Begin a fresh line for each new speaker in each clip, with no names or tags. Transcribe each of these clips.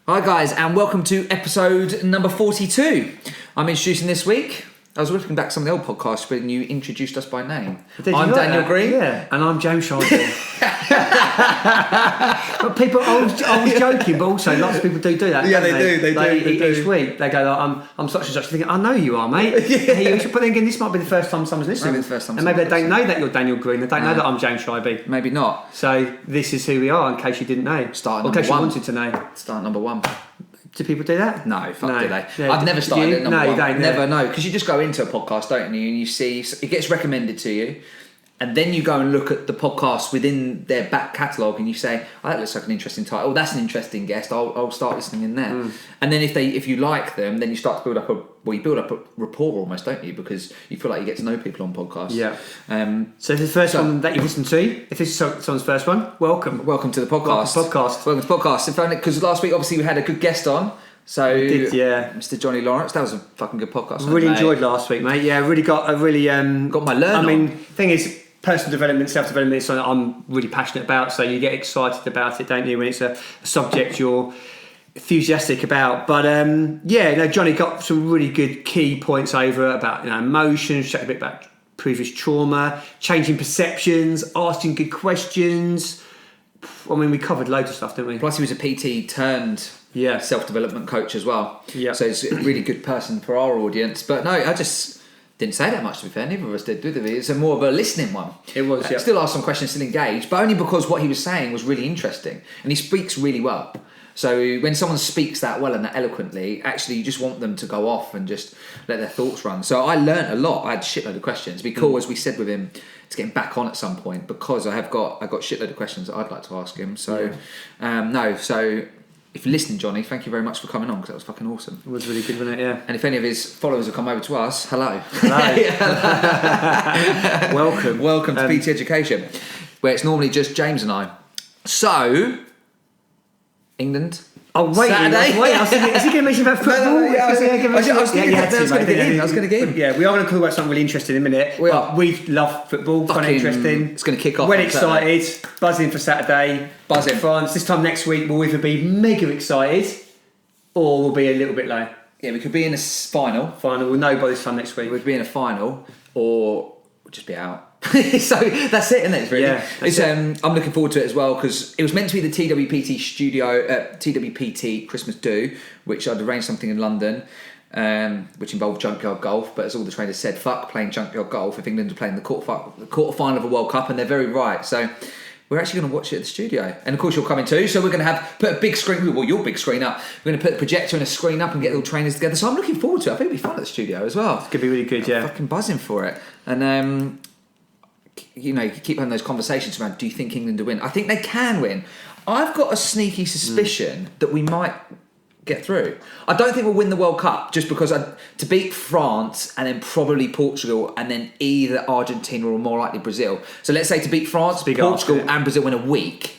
Hi guys, and welcome to episode number 42. I'm introducing this week. I was looking back some of the old podcasts when you introduced us by name. I'm Daniel Green.
Yeah, and I'm James Shardy. But people, I was joking, but also lots of people do that.
Yeah,
they
do.
Each week they go, like, I'm such and such. Thinking, I know you are, mate. Yeah. But then again, this might be the first time someone's listening.
Maybe the first time.
And maybe they don't know that you're Daniel Green. They don't know that I'm James Shardy.
Maybe not.
So this is who we are, in case you didn't know.
Start
or in case you wanted to know.
Start number one.
Do people do that?
No, do they?
Yeah,
I've never started at number one.
You don't.
Never, no. Because you just go into a podcast, don't you? And you see, it gets recommended to you. And then you go and look at the podcast within their back catalogue and you say, oh, that looks like an interesting title. Oh, that's an interesting guest. I'll start listening in there. And then if you like them, then you start to build up a rapport almost, don't you? Because you feel like you get to know people on podcasts.
Yeah. So if it's the first one that you listen to, if this is someone's first one, welcome.
Welcome to the podcast.
Welcome
to the podcast. Because last week, obviously, we had a good guest on. So,
Mr.
Johnny Lawrence, that was a fucking good podcast.
Really enjoyed last week, mate. Yeah, got my learn. I mean, thing is, personal development, self-development is something that I'm really passionate about. So you get excited about it, don't you? When it's a subject you're enthusiastic about. But Johnny got some really good key points over about emotions, chatted a bit about previous trauma, changing perceptions, asking good questions. I mean, we covered loads of stuff, didn't we?
Plus, he was a PT turned self-development coach as well. Yeah. So he's a really good person for our audience. But no, I just didn't say that much, to be fair. Neither of us did we? It's a more of a listening one.
It was, yeah.
Still asked some questions, still engaged, but only because what he was saying was really interesting. And he speaks really well. So when someone speaks that well and that eloquently, actually you just want them to go off and just let their thoughts run. So I learnt a lot. I had a shitload of questions. It'd be cool, as we said with him, to get him back on at some point, because I've got a shitload of questions that I'd like to ask him. So, so if you're listening, Johnny, thank you very much for coming on, because that was fucking awesome.
It was really good, wasn't it? Yeah.
And if any of his followers have come over to us, hello.
Welcome.
Welcome to PT Education, where it's normally just James and I. So, England.
Oh, wait,
Saturday.
I was thinking, is he going to mention about football?
I was going to get in.
Yeah, we are going to talk about something really interesting in a minute. We love football, fun and interesting.
It's going to kick off.
We're excited, buzzing for Saturday.
Buzzing.
France. This time next week, we'll either be mega excited or we'll be a little bit low.
Yeah, we could be in a final.
We'll know by this time next week.
We could be in a final, or we'll just be out. So that's it, isn't it? Really? Yeah, I'm looking forward to it as well, because it was meant to be the TWPT studio, TWPT Christmas Do, which I'd arranged something in London, which involved Junkyard Golf. But as all the trainers said, fuck playing Junkyard Golf if England are playing the quarter final of a World Cup, and they're very right. So we're actually going to watch it at the studio, and of course you're coming too. So we're going to put a big screen, your big screen up. We're going to put a projector and a screen up and get all trainers together. So I'm looking forward to it. I think it'll be fun at the studio as well.
It's going to be really good.
I'm fucking buzzing for it, and you keep having those conversations around, do you think England will win? I think they can win. I've got a sneaky suspicion that we might get through. I don't think we'll win the World Cup, just because to beat France and then probably Portugal and then either Argentina or more likely Brazil. So let's say to beat France, Portugal and Brazil in a week.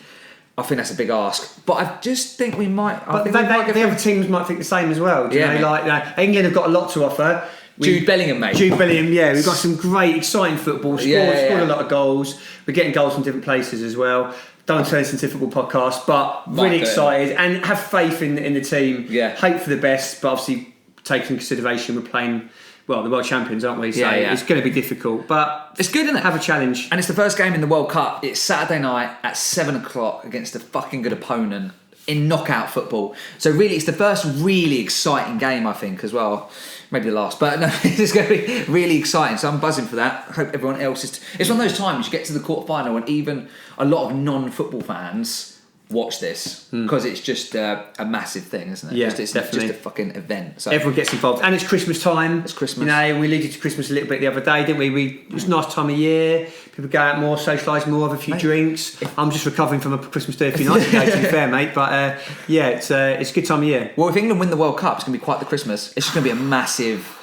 I think that's a big ask. But I just think we might.
But the other teams might think the same as well. England have got a lot to offer.
Jude Bellingham, mate.
We've got some great, exciting football. Scored a lot of goals. We're getting goals from different places as well. Don't turn this into a football podcast, but really excited and have faith in the team. Yeah. Hope for the best, but obviously take into consideration we're playing, the world champions, aren't we? So it's going to be difficult, but
it's good, isn't it?
Have a challenge.
And it's the first game in the World Cup. It's Saturday night at 7:00 against a fucking good opponent in knockout football. So really, it's the first really exciting game, I think, as well. Maybe the last, but no, it's going to be really exciting. So I'm buzzing for that. I hope everyone else is. It's one of those times you get to the quarterfinal and even a lot of non-football fans watch this, because it's just a massive thing, isn't it?
Yeah,
it's
definitely.
just a fucking event. So
everyone gets involved, and it's Christmas time.
It's Christmas.
We alluded to Christmas a little bit the other day, didn't we? It's a nice time of year. People go out more, socialise more, have a few drinks. I'm just recovering from a Christmas day a few nights ago, to be fair, mate. But it's a good time of year.
Well, if England win the World Cup, it's going to be quite the Christmas. It's just going to be a massive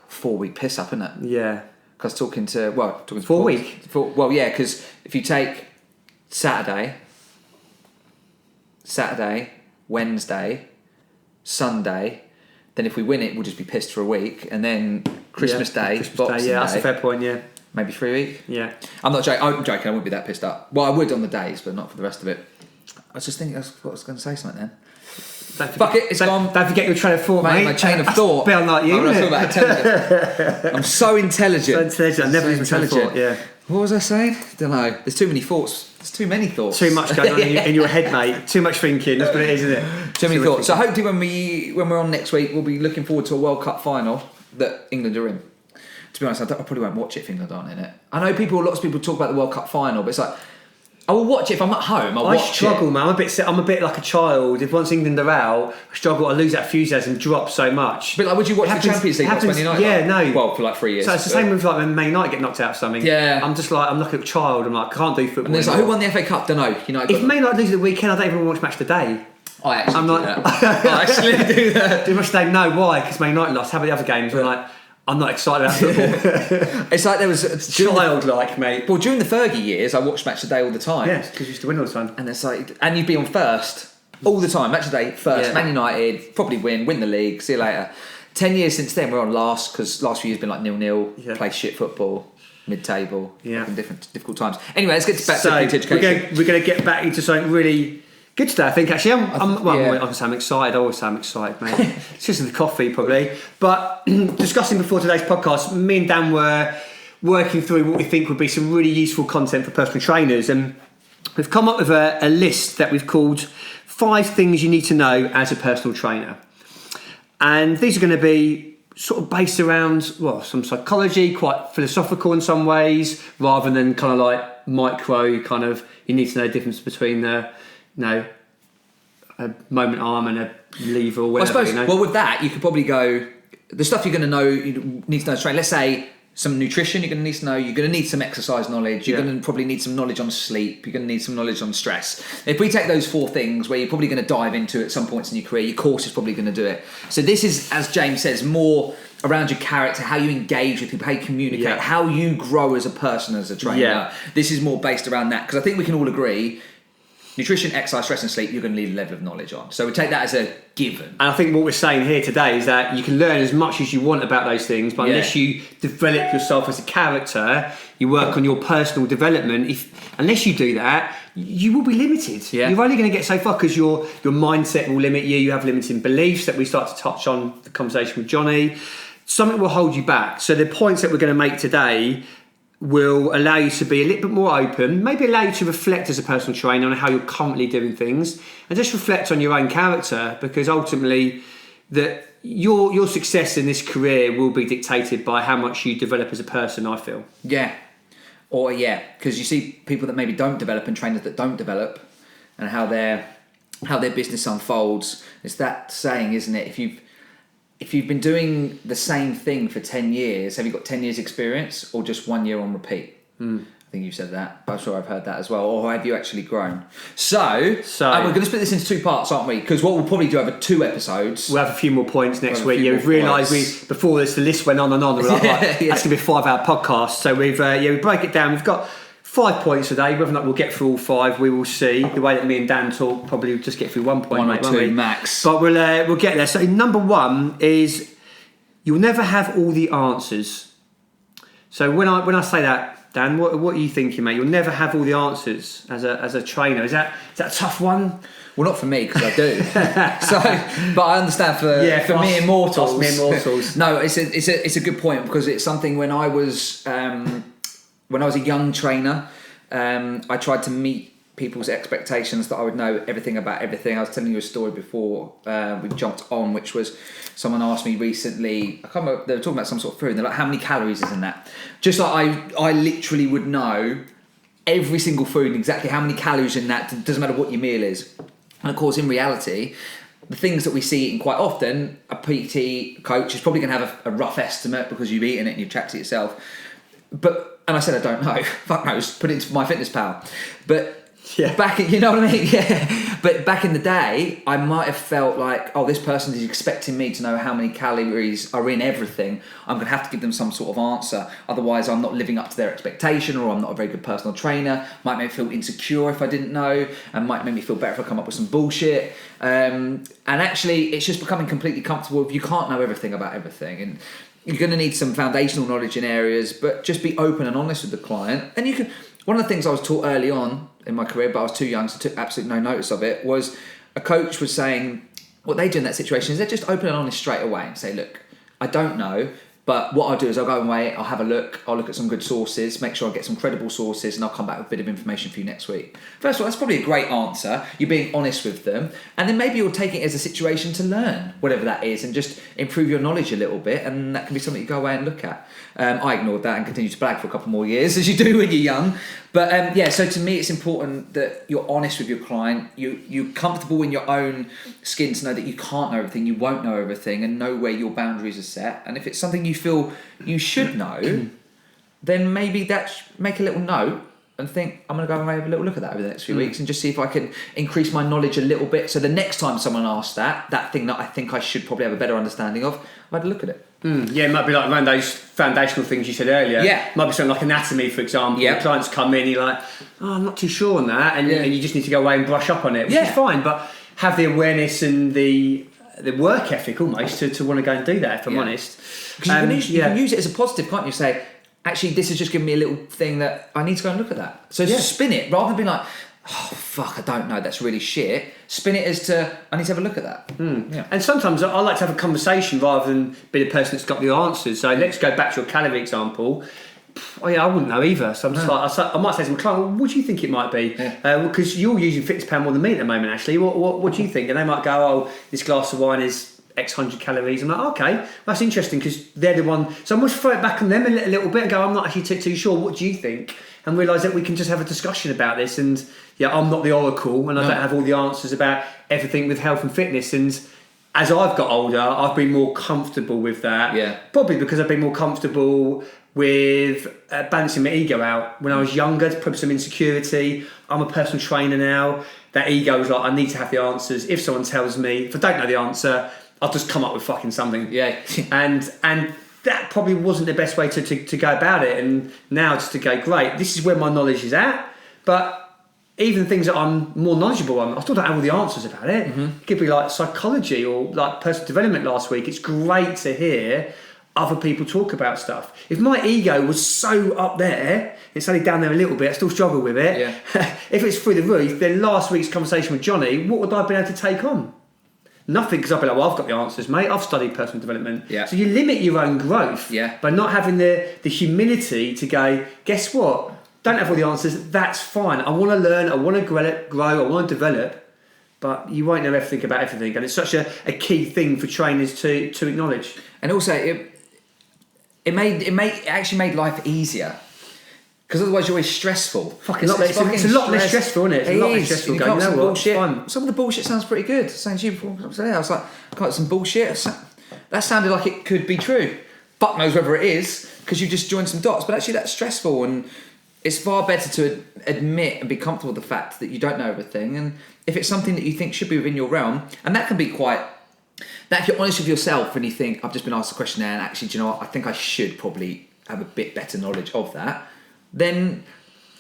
4-week piss up, isn't it?
Yeah.
Because talking to
4 week.
Because if you take Saturday, Wednesday, Sunday, then if we win it, we'll just be pissed for a week, and then Christmas Day, Boxing Day,
that's a fair point. Yeah,
maybe 3 weeks.
Yeah,
I'm not joking. I'm joking. I wouldn't be that pissed up. Well, I would on the days, but not for the rest of it. I was just thinking, I was going to say something then. Fuck it, it's gone.
Don't forget your train of thought, mate.
My chain of thought.
Be unlike you.
I'm about intelligent. I'm so intelligent.
So intelligent. I never even intelligent. Yeah.
What was I saying? Don't know. There's too many thoughts. There's too many thoughts.
Too much going on in your head, mate. Too much thinking. That's what it is, isn't it?
Too many thoughts. So hopefully when we're on next week, we'll be looking forward to a World Cup final that England are in. To be honest, I probably won't watch it if England aren't in it. I know lots of people talk about the World Cup final, but it's like, I will watch it if I'm at home. I
struggle, man. I'm a bit like a child. If once England are out, I struggle. I lose that enthusiasm, drop so much.
But like, would you watch the Champions League on Sunday night?
Yeah, no.
Well, for like 3 years.
So it's the same with like when Man United get knocked out or something.
Yeah.
I'm like a child. I'm like, I can't do football.
And there's like, who won the FA Cup? Don't know.
If Man United lose at the weekend, I don't even watch Match of the Day.
I actually do that.
Do Match of the Day? No, why? Because Man United lost. How about the other games? I'm not excited about football.
It's like there was
childlike, mate.
Well, during the Fergie years, I watched Match of the Day all the time.
Yes, because you used to win all the time.
And it's like, and you'd be on first all the time. Match of the Day first. Yeah. Man United probably win the league. See you later. 10 years since then, we're on last because last few years been like 0-0. Yeah. Play shit football, mid-table. Yeah, in difficult times. Anyway, let's get back to education.
We're going to get back into something really good today, I think. Actually, I'm excited. I always say I'm excited, mate. It's just the coffee, probably. But discussing before today's podcast, me and Dan were working through what we think would be some really useful content for personal trainers, and we've come up with a list that we've called 5 things you need to know as a personal trainer. And these are going to be sort of based around some psychology, quite philosophical in some ways, rather than kind of like micro kind of. You need to know the difference between a moment arm and a lever or whatever.
I suppose, well, with that, you could probably go, the stuff you're going to know, you need to know train. Let's say some nutrition you're going to need to know, you're going to need some exercise knowledge, you're going to probably need some knowledge on sleep, you're going to need some knowledge on stress. If we take those 4 things where you're probably going to dive into at some points in your career, your course is probably going to do it. So this is, as James says, more around your character, how you engage with people, how you communicate, how you grow as a person, as a trainer. Yeah. This is more based around that, because I think we can all agree nutrition, exercise, stress and sleep, you're going to need a level of knowledge on. So we take that as a given. And
I think what we're saying here today is that you can learn as much as you want about those things, but unless you develop yourself as a character, you work on your personal development, unless you do that, you will be limited. Yeah. You're only going to get so far because your mindset will limit you. You have limiting beliefs that we start to touch on the conversation with Johnny. Something will hold you back. So the points that we're going to make today will allow you to be a little bit more open, maybe allow you to reflect as a personal trainer on how you're currently doing things, and just reflect on your own character, because ultimately that your success in this career will be dictated by how much you develop as a person, I feel.
Yeah. Or because you see people that maybe don't develop and trainers that don't develop, and how their business unfolds. It's that saying, isn't it? If you've been doing the same thing for 10 years, have you got 10 years experience or just 1 year on repeat? I think you said that, but I'm sure I've heard that as well. Or have you actually grown? So we're going to split this into 2 parts, aren't we? Because what we'll probably do over 2 episodes.
We'll have a few more points next week. We've realised before this, the list went on and on. We're like, that's going to be a 5-hour podcast. So we break it down. We've got 5 points today. Whether or not we'll get through all 5, we will see. The way that me and Dan talk, probably we'll just get through 1 point.
1 or 2 max.
But we'll get there. So number 1 is you'll never have all the answers. So when I say that, Dan, what are you thinking, mate? You'll never have all the answers as a trainer. Is that a tough one?
Well, not for me, because I do. But I understand for me immortals. No, it's a good point, because it's something when I was a young trainer, I tried to meet people's expectations that I would know everything about everything. I was telling you a story before we jumped on, which was someone asked me recently, I can't remember, they were talking about some sort of food, and they're like, how many calories is in that? Just like I literally would know every single food and exactly how many calories in that. It doesn't matter what your meal is. And of course, in reality, the things that we see eating quite often, a PT coach is probably going to have a rough estimate because you've eaten it and you've tracked it yourself. And I said, I don't know. Fuck knows. Put it into MyFitnessPal. But you know what I mean? Yeah. But back in the day, I might have felt like, this person is expecting me to know how many calories are in everything. I'm going to have to give them some sort of answer. Otherwise, I'm not living up to their expectation, or I'm not a very good personal trainer. Might make me feel insecure if I didn't know, and might make me feel better if I come up with some bullshit. And actually, it's just becoming completely comfortable if you can't know everything about everything. And you're going to need some foundational knowledge in areas, but just be open and honest with the client. And you can. One of the things I was taught early on in my career, but I was too young, so took absolutely no notice of it, was a coach was saying, what they do in that situation is they're just open and honest straight away and say, look, I don't know, but what I'll do is I'll go away, I'll have a look, I'll look at some good sources, make sure I get some credible sources, and I'll come back with a bit of information for you next week. First of all, that's probably a great answer. You're being honest with them. And then maybe you'll take it as a situation to learn, whatever that is, and just improve your knowledge a little bit, and that can be something you go away and look at. I ignored that and continued to blag for a couple more years, as you do when you're young. But so to me, it's important that you're honest with your client. You're comfortable in your own skin to know that you can't know everything, you won't know everything, and know where your boundaries are set. And if it's something you feel you should know, then maybe make a little note and think, I'm going to go and have a little look at that over the next few weeks and just see if I can increase my knowledge a little bit. So the next time someone asks that thing that I think I should probably have a better understanding of, I've had a look at it.
Yeah, it might be like one of those foundational things you said earlier.
Yeah.
Might be something like anatomy, for example. Yeah. Clients come in, you're like, I'm not too sure on that. And you just need to go away and brush up on it, which is fine. But have the awareness and the work ethic almost to want to go and do that, if I'm honest.
Because you can use it as a positive, can't you? Say, actually, this has just given me a little thing that I need to go and look at that. So spin it, rather than being like, oh, fuck, I don't know, that's really shit. Spin it as to, I need to have a look at that.
Yeah. And sometimes I like to have a conversation rather than be the person that's got the answers. So let's go back to your calorie example. Oh yeah, I wouldn't know either. So I'm just I might say to my client, well, what do you think it might be? Because you're using Fitness Pound more than me at the moment, actually. What do you think? And they might go, oh, this glass of wine is X hundred calories. I'm like, okay, that's interesting, because they're the one. So I must throw it back on them a little bit and go, I'm not actually too sure. What do you think? And realise that we can just have a discussion about this. And I'm not the oracle, and I don't have all the answers about everything with health and fitness. And as I've got older, I've been more comfortable with that.
Yeah.
Probably because I've been more comfortable with balancing my ego out. When I was younger, to put some insecurity. I'm a personal trainer now. That ego is like, I need to have the answers. If someone tells me, if I don't know the answer, I'll just come up with fucking something.
Yeah.
and that probably wasn't the best way to go about it. And now just to go, great, this is where my knowledge is at. But even things that I'm more knowledgeable on, I still don't have all the answers about it. It could be like psychology or like personal development last week. It's great to hear other people talk about stuff. If my ego was so up there, it's only down there a little bit, I still struggle with it.
Yeah.
If it's through the roof, then last week's conversation with Johnny, what would I have been able to take on? Nothing, because I'll be like, well, I've got the answers, mate. I've studied personal development.
Yeah.
So you limit your own growth by not having the humility to go, guess what? Don't have all the answers. That's fine. I want to learn. I want to grow. I want to develop. But you won't know everything about everything. And it's such a key thing for trainers to acknowledge.
And also, it actually made life easier. Because otherwise you're always stressful.
It's a lot less stressful, isn't it? It's a lot less stressful.
Going, you know what? Bullshit. Some of the bullshit sounds pretty good. I was saying to you before I was there, I was like, I got some bullshit. That sounded like it could be true. Fuck knows whether it is, because you just joined some dots. But actually that's stressful, and it's far better to admit and be comfortable with the fact that you don't know everything. And if it's something that you think should be within your realm, and that can be quite... That if you're honest with yourself and you think, I've just been asked a question there, and actually, do you know what? I think I should probably have a bit better knowledge of that. Then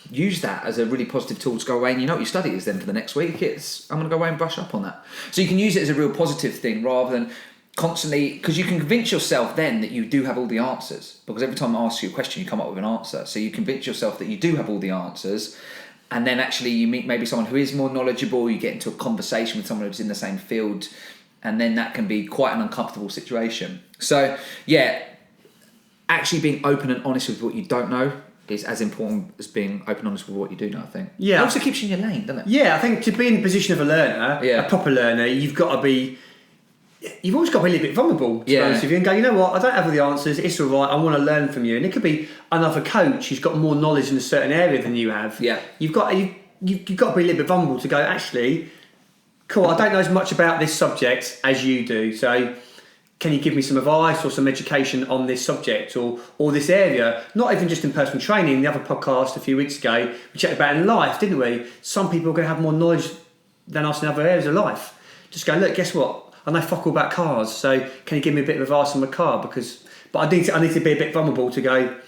use that as a really positive tool to go away, and you know what your study is then for the next week. I'm going to go away and brush up on that. So you can use it as a real positive thing rather than constantly, because you can convince yourself then that you do have all the answers, because every time I ask you a question you come up with an answer. So you convince yourself that you do have all the answers, and then actually you meet maybe someone who is more knowledgeable, you get into a conversation with someone who's in the same field, and then that can be quite an uncomfortable situation. So actually being open and honest with what you don't know is as important as being open and honest with what you do know, I think. Yeah. It also keeps you in your lane, doesn't it?
Yeah, I think to be in the position of a learner, a proper learner, you've always got to be a little bit vulnerable, to be honest with you, and go, you know what, I don't have all the answers, it's all right, I want to learn from you. And it could be another coach who's got more knowledge in a certain area than you have.
Yeah.
You've got to be a little bit vulnerable to go, actually, cool, I don't know as much about this subject as you do, so can you give me some advice or some education on this subject or this area? Not even just in personal training. The other podcast a few weeks ago, we chatted about in life, didn't we? Some people are going to have more knowledge than us in other areas of life. Just go, look, guess what? I know fuck all about cars, so can you give me a bit of advice on my car? But I need to be a bit vulnerable to go,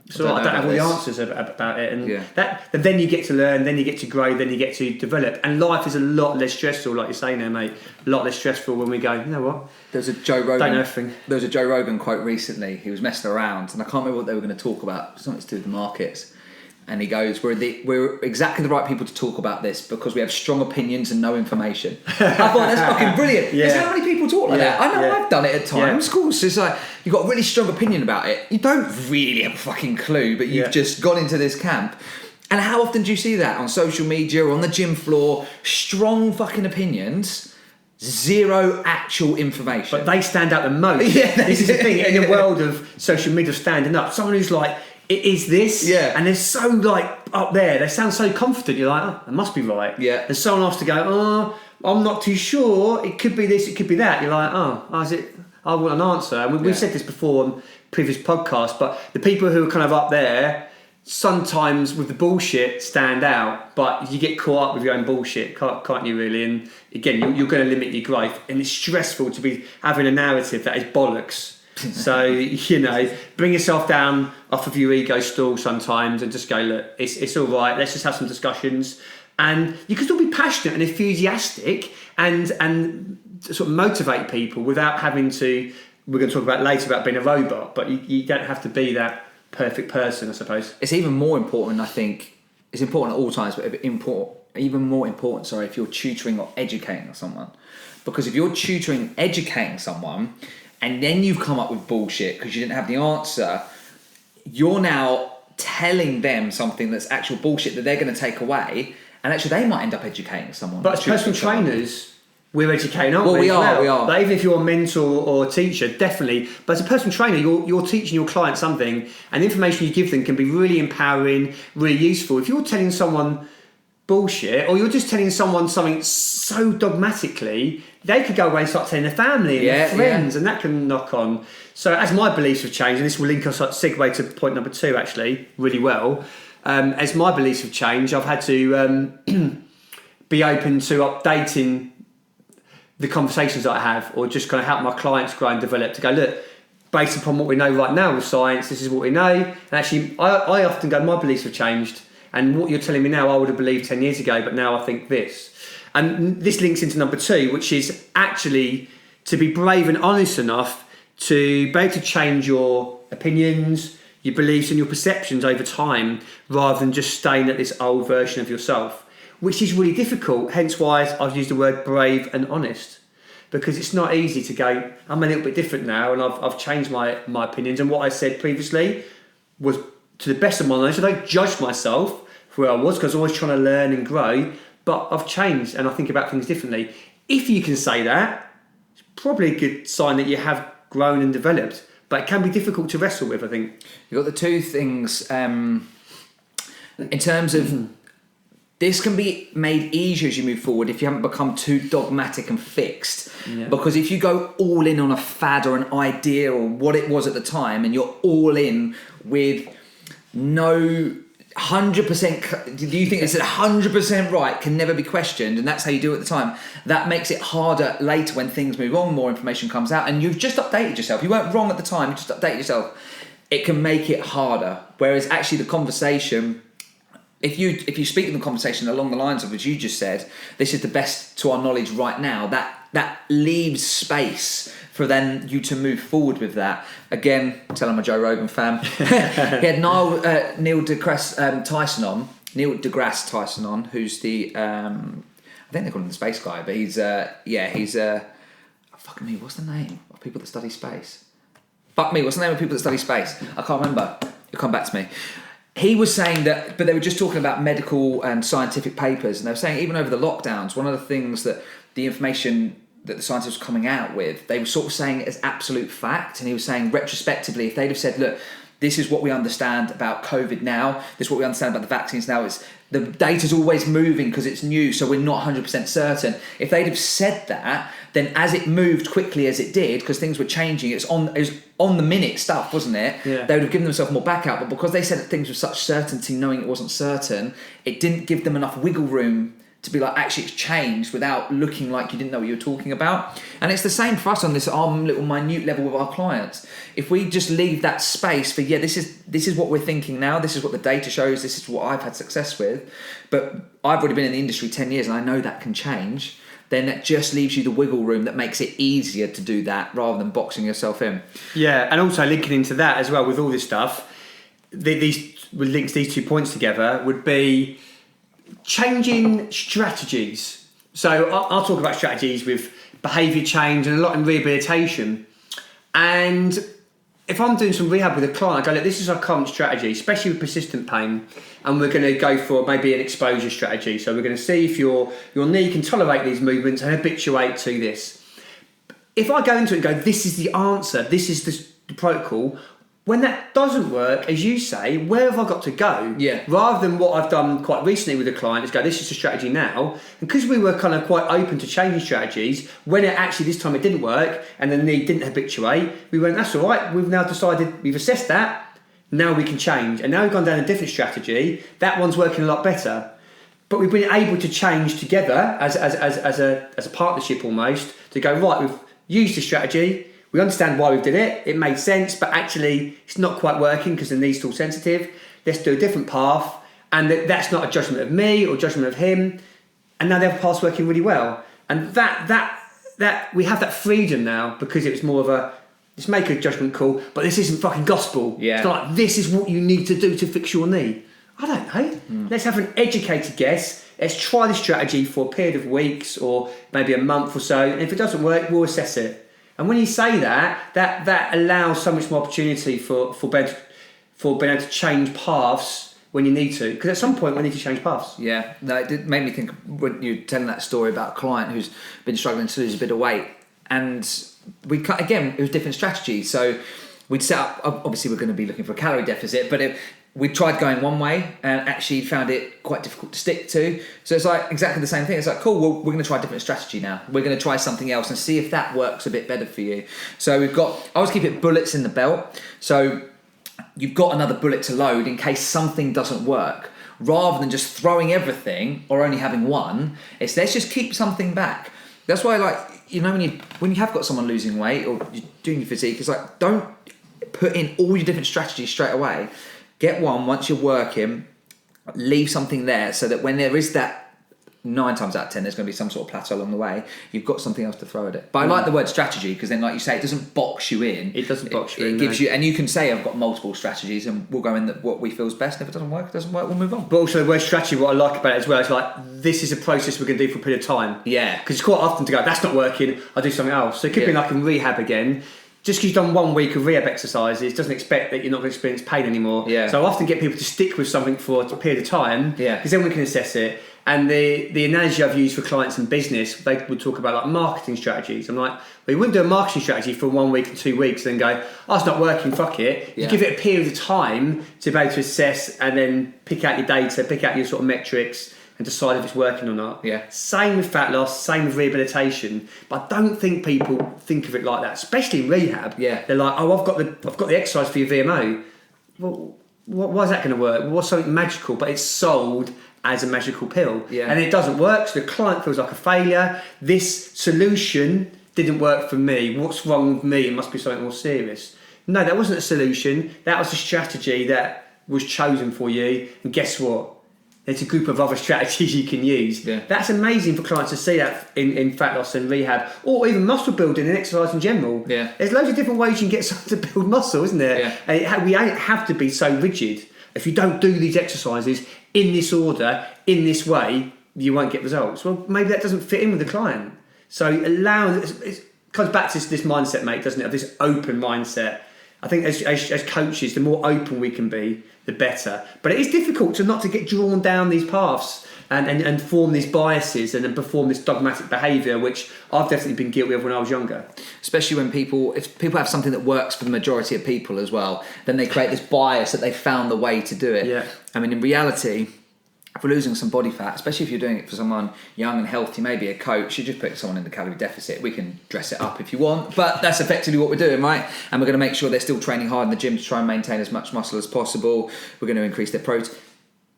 so I don't have all the answers about it. And then you get to learn, then you get to grow, then you get to develop. And life is a lot less stressful, like you're saying there, mate. A lot less stressful when we go, you know what?
There's a Joe Rogan.
Don't know everything.
There was a Joe Rogan quote recently. He was messing around, and I can't remember what they were going to talk about. Something to do with the markets. And he goes, we're exactly the right people to talk about this because we have strong opinions and no information. I thought that's fucking brilliant. Because how many people talk like that? I know I've done it at times. Of course, it's like, you've got a really strong opinion about it. You don't really have a fucking clue, but you've just gone into this camp. And how often do you see that on social media or on the gym floor? Strong fucking opinions, zero actual information.
But they stand out the most. This is the thing, in the world of social media standing up, someone who's like, it is this, and they're so like up there. They sound so confident. You're like, oh, it must be right.
Yeah.
And someone else to go, oh, I'm not too sure. It could be this. It could be that. You're like, oh, is it? I want an answer. And we've said this before on previous podcasts, but the people who are kind of up there, sometimes with the bullshit stand out, but you get caught up with your own bullshit, can't you? Really? And again, you're going to limit your growth, and it's stressful to be having a narrative that is bollocks. So, bring yourself down off of your ego stool sometimes and just go, look, it's all right. Let's just have some discussions. And you can still be passionate and enthusiastic and sort of motivate people without having to, we're going to talk about later about being a robot, but you don't have to be that perfect person, I suppose.
It's even more important, I think, it's important at all times, but even more important, if you're tutoring or educating someone. Because if you're tutoring, educating someone, and then you've come up with bullshit because you didn't have the answer, you're now telling them something that's actual bullshit that they're going to take away, and actually they might end up educating someone.
But as personal trainers, we're educating, aren't we?
We are.
But even if you're a mentor or a teacher, definitely. But as a personal trainer, you're teaching your client something, and the information you give them can be really empowering, really useful. If you're telling someone bullshit, or you're just telling someone something so dogmatically, they could go away and start telling their family and their friends, and that can knock on. So as my beliefs have changed, and this will link us, segue to point number 2 actually, really well. As my beliefs have changed, I've had to be open to updating the conversations that I have, or just kind of help my clients grow and develop, to go, look, based upon what we know right now with science, this is what we know. And actually, I often go, my beliefs have changed, and what you're telling me now, I would have believed 10 years ago, but now I think this. And this links into number 2, which is actually to be brave and honest enough to be able to change your opinions, your beliefs and your perceptions over time, rather than just staying at this old version of yourself, which is really difficult. Hence why I've used the word brave and honest, because it's not easy to go, I'm a little bit different now, and I've changed my opinions, and what I said previously was to the best of my knowledge. I don't judge myself for where I was, because I was always trying to learn and grow, but I've changed and I think about things differently. If you can say that, it's probably a good sign that you have grown and developed, but it can be difficult to wrestle with, I think.
You've got the 2 things in terms of this can be made easier as you move forward if you haven't become too dogmatic and fixed. Because if you go all in on a fad or an idea or what it was at the time, and you're all in with no 100%, do you think it's 100% right, can never be questioned, and that's how you do it at the time, that makes it harder later when things move on, more information comes out, and you've just updated yourself. You weren't wrong at the time, you just updated yourself. It can make it harder. Whereas actually the conversation, if you speak in the conversation along the lines of what you just said, this is the best to our knowledge right now, that leaves space for then you to move forward with that. Again, tell I'm a Joe Rogan fan. He had Neil deGrasse Tyson on, who's the I think they call him the space guy, but he's fuck me, what's the name of people that study space? Fuck me, what's the name of people that study space? I can't remember. It'll come back to me. He was saying that, but they were just talking about medical and scientific papers, and they were saying even over the lockdowns, one of the things that the information that the scientists were coming out with, they were sort of saying it as absolute fact. And he was saying retrospectively, if they'd have said, look, this is what we understand about COVID now, this is what we understand about the vaccines now, is the data's always moving because it's new, so we're not 100% certain. If they'd have said that, then as it moved quickly as it did, because things were changing, it was on the minute stuff, wasn't it?
Yeah.
They would have given themselves more backup, but because they said things with such certainty, knowing it wasn't certain, it didn't give them enough wiggle room to be like, actually it's changed, without looking like you didn't know what you were talking about. And it's the same for us on this little minute level with our clients. If we just leave that space for, this is what we're thinking now, this is what the data shows, this is what I've had success with, but I've already been in the industry 10 years and I know that can change, then that just leaves you the wiggle room that makes it easier to do that rather than boxing yourself in.
Yeah, and also linking into that as well with all this stuff, these links these 2 points together would be changing strategies. So I'll talk about strategies with behaviour change and a lot in rehabilitation. And if I'm doing some rehab with a client, I go, look, this is our current strategy, especially with persistent pain, and we're going to go for maybe an exposure strategy. So we're going to see if your knee can tolerate these movements and habituate to this. If I go into it and go, this is the answer, this is the protocol, when that doesn't work, as you say, where have I got to go?
Yeah.
Rather than what I've done quite recently with a client is go, this is the strategy now. And because we were kind of quite open to changing strategies, when it actually this time it didn't work and the knee didn't habituate, we went, that's all right. We've now decided, we've assessed that. Now we can change. And now we've gone down a different strategy. That one's working a lot better. But we've been able to change together as a partnership almost to go, right, we've used the strategy. We understand why we did it. It made sense, but actually it's not quite working because the knee's still sensitive. Let's do a different path. And that's not a judgment of me or judgment of him. And now the other path's working really well. And that we have that freedom now because it was more of a, let's make a judgment call, but this isn't fucking gospel.
Yeah.
It's not like, this is what you need to do to fix your knee. I don't know. Let's have an educated guess. Let's try the strategy for a period of weeks or maybe a month or so. And if it doesn't work, we'll assess it. And when you say that allows so much more opportunity for being able to change paths when you need to. Because at some point we need to change paths.
Yeah, no, it did make me think when you were telling that story about a client who's been struggling to lose a bit of weight. And we cut, again, it was different strategies. So we'd set up, obviously we're going to be looking for a calorie deficit, but we tried going one way and actually found it quite difficult to stick to. So it's like exactly the same thing. It's like, cool, well, we're going to try a different strategy now. We're going to try something else and see if that works a bit better for you. So I always keep it bullets in the belt. So you've got another bullet to load in case something doesn't work. Rather than just throwing everything or only having one, it's let's just keep something back. That's why, like, you know, when you have got someone losing weight or you're doing your physique, it's like, don't put in all your different strategies straight away. Get one once you're working, leave something there so that when there is that 9 times out of 10, there's going to be some sort of plateau along the way. You've got something else to throw at it. But I like the word strategy because then, like you say, it doesn't box you in.
It doesn't box you in.
It gives you, and you can say, I've got multiple strategies and we'll go in what we feel is best. And if it doesn't work, we'll move on.
But also the word strategy, what I like about it as well, is like, this is a process we're going to do for a period of time.
Yeah.
Because it's quite often to go, that's not working, I'll do something else. So it could be like in rehab again. Just because you've done 1 week of rehab exercises doesn't expect that you're not going to experience pain anymore.
Yeah.
So I often get people to stick with something for a period of time.
Yeah.
Because then we can assess it. And the analogy I've used for clients in business, they would talk about like marketing strategies. I'm like, well, you wouldn't do a marketing strategy for 1 week and 2 weeks and then go, oh, it's not working, fuck it. You give it a period of time to be able to assess and then pick out your data, pick out your sort of metrics and decide if it's working or not.
Yeah.
Same with fat loss, same with rehabilitation. But I don't think people think of it like that, especially in rehab.
Yeah.
They're like, oh, I've got the exercise for your VMO. Well, why is that going to work? Well, what's something magical? But it's sold as a magical pill.
Yeah.
And it doesn't work, so the client feels like a failure. This solution didn't work for me. What's wrong with me? It must be something more serious. No, that wasn't a solution. That was a strategy that was chosen for you. And guess what? There's a group of other strategies you can use.
Yeah.
That's amazing for clients to see that in fat loss and rehab, or even muscle building and exercise in general.
Yeah.
There's loads of different ways you can get someone to build muscle, isn't there?
Yeah.
And we don't have to be so rigid. If you don't do these exercises in this order, in this way, you won't get results. Well, maybe that doesn't fit in with the client. So it comes back to this mindset, mate, doesn't it? Of this open mindset. I think as coaches, the more open we can be, the better. But it is difficult not to get drawn down these paths and form these biases and then perform this dogmatic behaviour, which I've definitely been guilty of when I was younger. Especially when
if people have something that works for the majority of people as well, then they create this bias that they found the way to do it.
Yeah.
I mean, in reality, if we're losing some body fat, especially if you're doing it for someone young and healthy, maybe a coach, you just put someone in the calorie deficit. We can dress it up if you want, but that's effectively what we're doing, right? And we're going to make sure they're still training hard in the gym to try and maintain as much muscle as possible. We're going to increase their protein.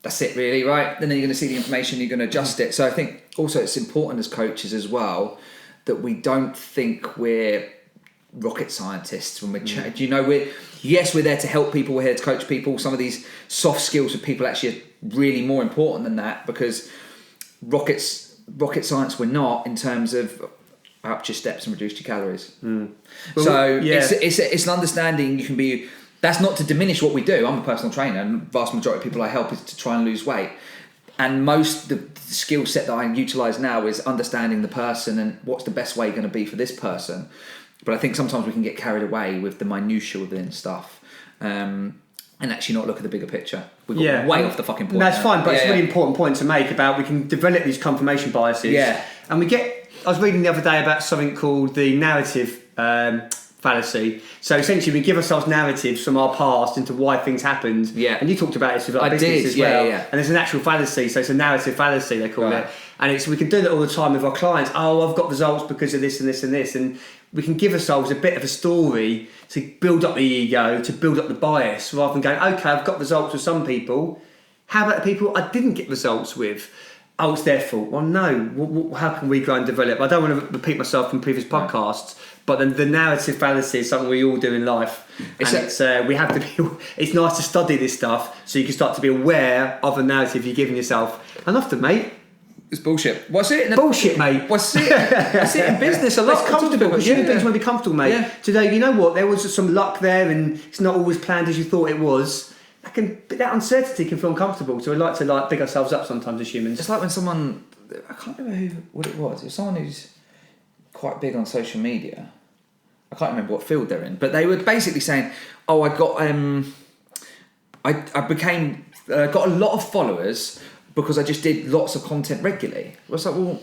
That's it really, right? And then you're going to see the information, you're going to adjust it. So I think also it's important as coaches as well that we don't think we're rocket scientists when we're we're there to help people, we're here to coach people. Some of these soft skills with people actually are really more important than that, because rocket science we're not, in terms of up your steps and reduce your calories.
Well,
so it's an understanding. You can be That's not to diminish what we do. I'm a personal trainer, and the vast majority of people I help is to try and lose weight. And most the skill set that I utilise now is understanding the person and what's the best way going to be for this person. But I think sometimes we can get carried away with the minutiae within stuff. And actually not look at the bigger picture. We've got way off the fucking point.
That's fine, but it's a really important point to make about we can develop these confirmation biases.
Yeah.
And I was reading the other day about something called the narrative fallacy. So essentially we give ourselves narratives from our past into why things happened.
Yeah.
And you talked about this with our business as well.
Yeah.
And there's an actual fallacy, so it's a narrative fallacy they call it. And we can do that all the time with our clients. Oh, I've got results because of this and this and this. And we can give ourselves a bit of a story to build up the ego, to build up the bias, rather than going, okay, I've got results with some people. How about the people I didn't get results with? Oh, it's their fault. Well, no. How can we grow and develop? I don't want to repeat myself from previous podcasts, but the narrative fallacy is something we all do in life. We have to be. It's nice to study this stuff so you can start to be aware of the narrative you're giving yourself. And often, mate,
it's bullshit. What's it?
Bullshit, mate.
What's it? I see it in business a lot.
It's comfortable because human beings want to be comfortable, mate. Yeah. Today, you know what? There was some luck there, and it's not always planned as you thought it was. That uncertainty can feel uncomfortable. So we like to big ourselves up sometimes as humans.
It's like when someone, I can't remember what it was. It was someone who's quite big on social media. I can't remember what field they're in, but they were basically saying, "Oh, I got got a lot of followers because I just did lots of content regularly." I was like, well,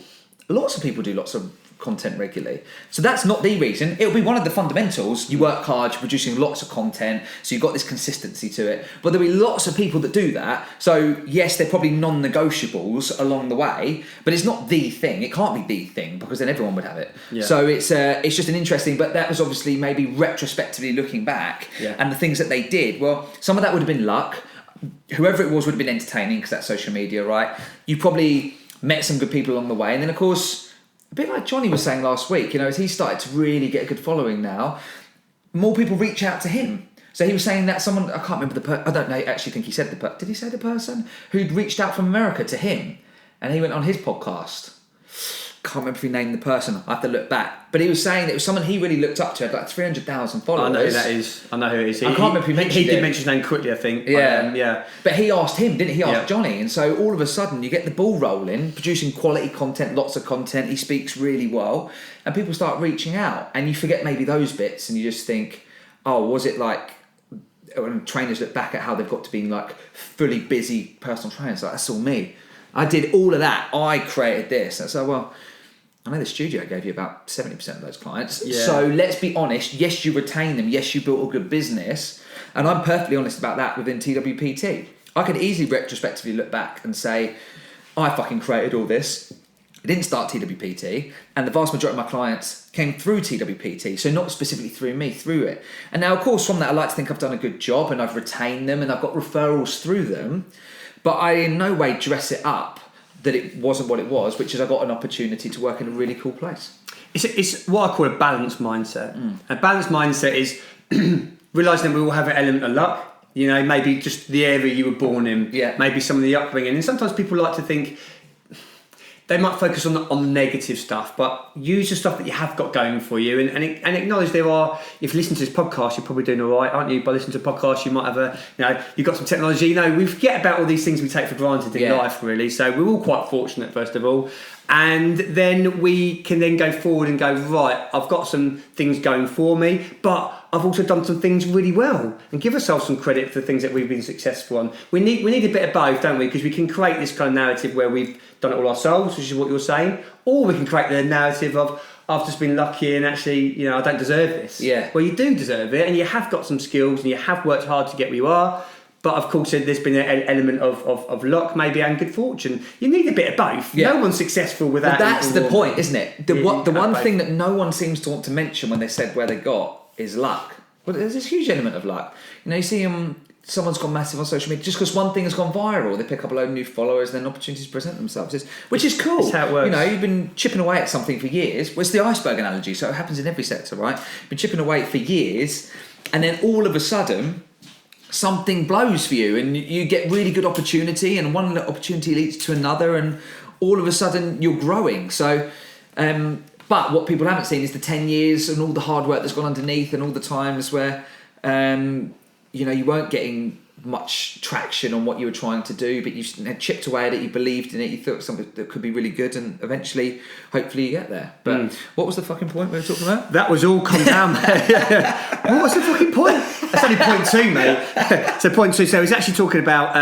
lots of people do lots of content regularly. So that's not the reason. It'll be one of the fundamentals. You work hard, you're producing lots of content, so you've got this consistency to it. But there'll be lots of people that do that. So yes, they're probably non-negotiables along the way, but it's not the thing. It can't be the thing because then everyone would have it. Yeah. So it's just an interesting, but that was obviously maybe retrospectively looking back and the things that they did. Well, some of that would have been luck. Whoever it was would have been entertaining because that's social media, right? You probably met some good people along the way. And then, of course, a bit like Johnny was saying last week, as he started to really get a good following now, more people reach out to him. So he was saying that someone, I can't remember I don't know, I actually think he said did he say the person? Who'd reached out from America to him. And he went on his podcast. Can't remember if he named the person. I have to look back. But he was saying that it was someone he really looked up to, had like 300,000 followers.
I know who that is. I know who it is.
I can't remember if he mentioned
He did mention his name quickly, I think.
Yeah. But he asked him, didn't he? He asked Johnny. And so all of a sudden you get the ball rolling, producing quality content, lots of content. He speaks really well. And people start reaching out. And you forget maybe those bits and you just think, oh, was it like... When trainers look back at how they've got to being like fully busy personal trainers, like that's all me. I did all of that. I created this. And so, well... I know the studio gave you about 70% of those clients. Yeah. So let's be honest. Yes, you retain them. Yes, you built a good business. And I'm perfectly honest about that within TWPT. I could easily retrospectively look back and say, I fucking created all this. I didn't start TWPT. And the vast majority of my clients came through TWPT. So not specifically through me, through it. And now, of course, from that, I like to think I've done a good job and I've retained them and I've got referrals through them. But I in no way dress it up that it wasn't what it was, which is I got an opportunity to work in a really cool place.
It's what I call a balanced mindset. A balanced mindset is realising that we all have an element of luck. Maybe just the area you were born in, maybe some of the upbringing. And sometimes people like to think they might focus on the negative stuff, but use the stuff that you have got going for you and acknowledge there are, if you listen to this podcast, you're probably doing all right, aren't you? By listening to a podcast, you might have you've got some technology. We forget about all these things we take for granted in life, really. So we're all quite fortunate, first of all. And then we can then go forward and go, right, I've got some things going for me, but I've also done some things really well, and give ourselves some credit for the things that we've been successful on. We need a bit of both, don't we? Because we can create this kind of narrative where we've done it all ourselves, which is what you're saying, or we can create the narrative of I've just been lucky and actually, I don't deserve this.
Yeah.
Well, you do deserve it, and you have got some skills, and you have worked hard to get where you are. But of course, there's been an element of luck, maybe, and good fortune. You need a bit of both. Yeah. No one's successful without.
Well, that's the point, isn't it? The one thing that no one seems to want to mention when they said where they got is luck. Well, there's this huge element of luck. You see someone's gone massive on social media just because one thing has gone viral. They pick up a load of new followers, and then opportunities present themselves, which is cool.
That's how it works.
You've been chipping away at something for years. Well, it's the iceberg analogy, so it happens in every sector, right? You've been chipping away for years, and then all of a sudden, something blows for you, and you get really good opportunity, and one opportunity leads to another, and all of a sudden you're growing. So, but what people haven't seen is the 10 years and all the hard work that's gone underneath, and all the times where you weren't getting much traction on what you were trying to do, but you had chipped away at it, you believed in it, you thought something that could be really good, and eventually, hopefully you get there. But what was the fucking point we were talking about?
That was all come down. What was the fucking point? That's only point 2, mate. So point 2, so he's actually talking about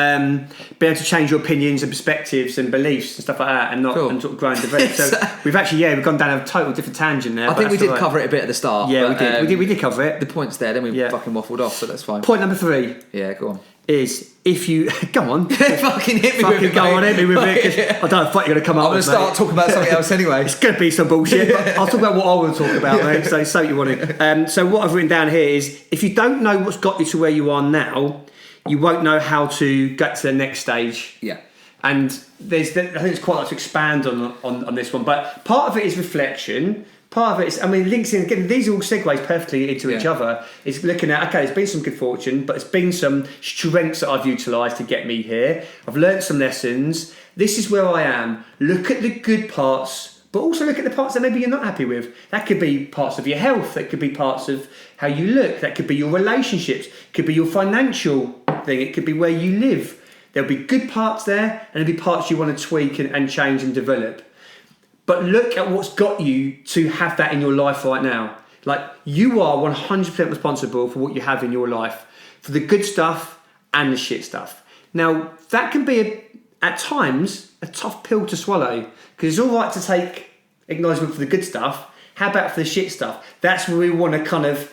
being able to change your opinions and perspectives and beliefs and stuff like that, and not and sort of grow and develop. So we've actually, we've gone down a total different tangent there.
I think we did cover it a bit at the start.
Yeah, but, we did cover it.
The point's there, then we fucking waffled off, but that's fine.
Point number 3.
Yeah, go on.
Is if you go on,
fucking hit me with it.
Go on, hit me with it. I don't know if you're going to come up.
I'm going to start talking about something else anyway.
It's going to be some bullshit. But I'll talk about what I want to talk about, mate. So say what you want. So what I've written down here is, if you don't know what's got you to where you are now, you won't know how to get to the next stage.
Yeah.
And I think it's quite a lot to expand on this one. But part of it is reflection. Part of it is, links in, again, these all segues perfectly into each other. It's looking at, okay, there's been some good fortune, but it's been some strengths that I've utilised to get me here. I've learnt some lessons. This is where I am. Look at the good parts, but also look at the parts that maybe you're not happy with. That could be parts of your health. That could be parts of how you look. That could be your relationships. It could be your financial thing. It could be where you live. There'll be good parts there, and there'll be parts you want to tweak and change and develop. But look at what's got you to have that in your life right now. Like, you are 100% responsible for what you have in your life, for the good stuff and the shit stuff. Now, that can be, at times, a tough pill to swallow, because it's all right to take acknowledgement for the good stuff. How about for the shit stuff? That's where we want to kind of,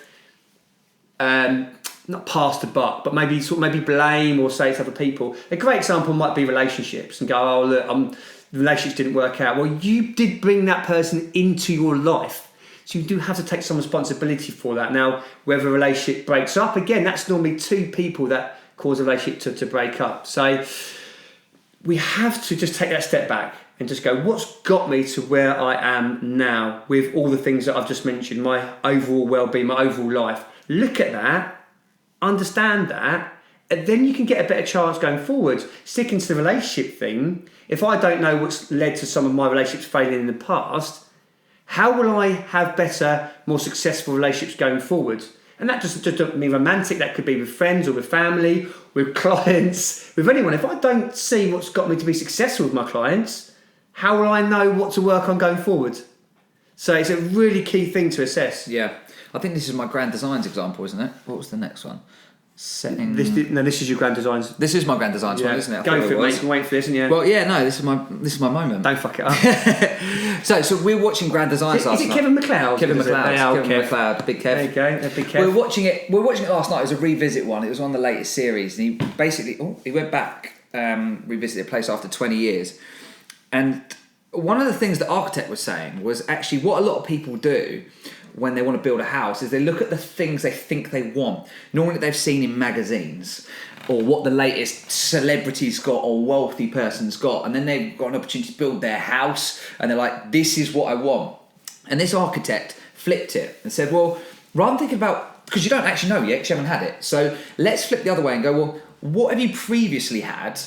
not pass the buck, but maybe blame or say to other people. A great example might be relationships, and go, oh, look, the relationships didn't work out. Well, you did bring that person into your life, so you do have to take some responsibility for that. Now, whether a relationship breaks up, again, that's normally 2 people that cause a relationship to break up. So we have to just take that step back and just go, what's got me to where I am now with all the things that I've just mentioned, my overall well-being, my overall life. Look at that, understand that, and then you can get a better chance going forward. Sticking to the relationship thing, if I don't know what's led to some of my relationships failing in the past, how will I have better, more successful relationships going forward? And that just doesn't mean romantic. That could be with friends or with family, with clients, with anyone. If I don't see what's got me to be successful with my clients, how will I know what to work on going forward? So it's a really key thing to assess.
Yeah. I think this is my Grand Designs example, isn't it? What was the next one? Setting.
This is your Grand Designs.
This is my Grand Designs one, isn't it?
Go for it, mate. You can wait for this, isn't you?
Well, yeah, no, this is my moment.
Don't fuck it up.
So we're watching Grand Designs last night.
Is it Kevin McLeod?
Kevin McLeod, Big Kev.
There you go, Big Kev.
We were watching it last night. It was a revisit one. It was on the latest series, and he basically he went back, revisited a place after 20 years, and one of the things the architect was saying was actually what a lot of people do when they want to build a house is they look at the things they think they want, normally they've seen in magazines, or what the latest celebrity's got or wealthy person's got, and then they've got an opportunity to build their house, and they're like, this is what I want. And this architect flipped it and said, well, rather than thinking about, because you don't actually know yet, because you haven't had it, so let's flip the other way and go, well, what have you previously had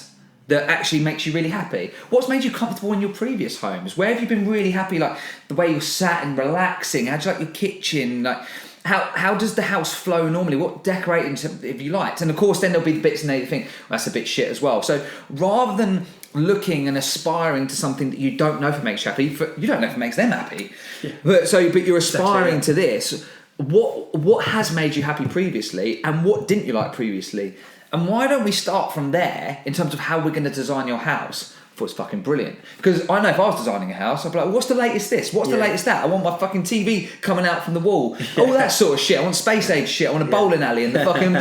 that actually makes you really happy? What's made you comfortable in your previous homes? Where have you been really happy? Like the way you're sat and relaxing. How do you like your kitchen? Like how does the house flow normally? What decorating have you liked? And of course, then there'll be the bits in there you think, well, that's a bit shit as well. So rather than looking and aspiring to something that you don't know if it makes you happy, you don't know if it makes them happy. Yeah. But you're aspiring to this. What has made you happy previously, and what didn't you like previously? And why don't we start from there in terms of how we're going to design your house? I thought it's fucking brilliant. Because I know if I was designing a house, I'd be like, what's the latest this? What's the latest that? I want my fucking TV coming out from the wall. All that sort of shit. I want space age shit. I want a bowling alley and the fucking,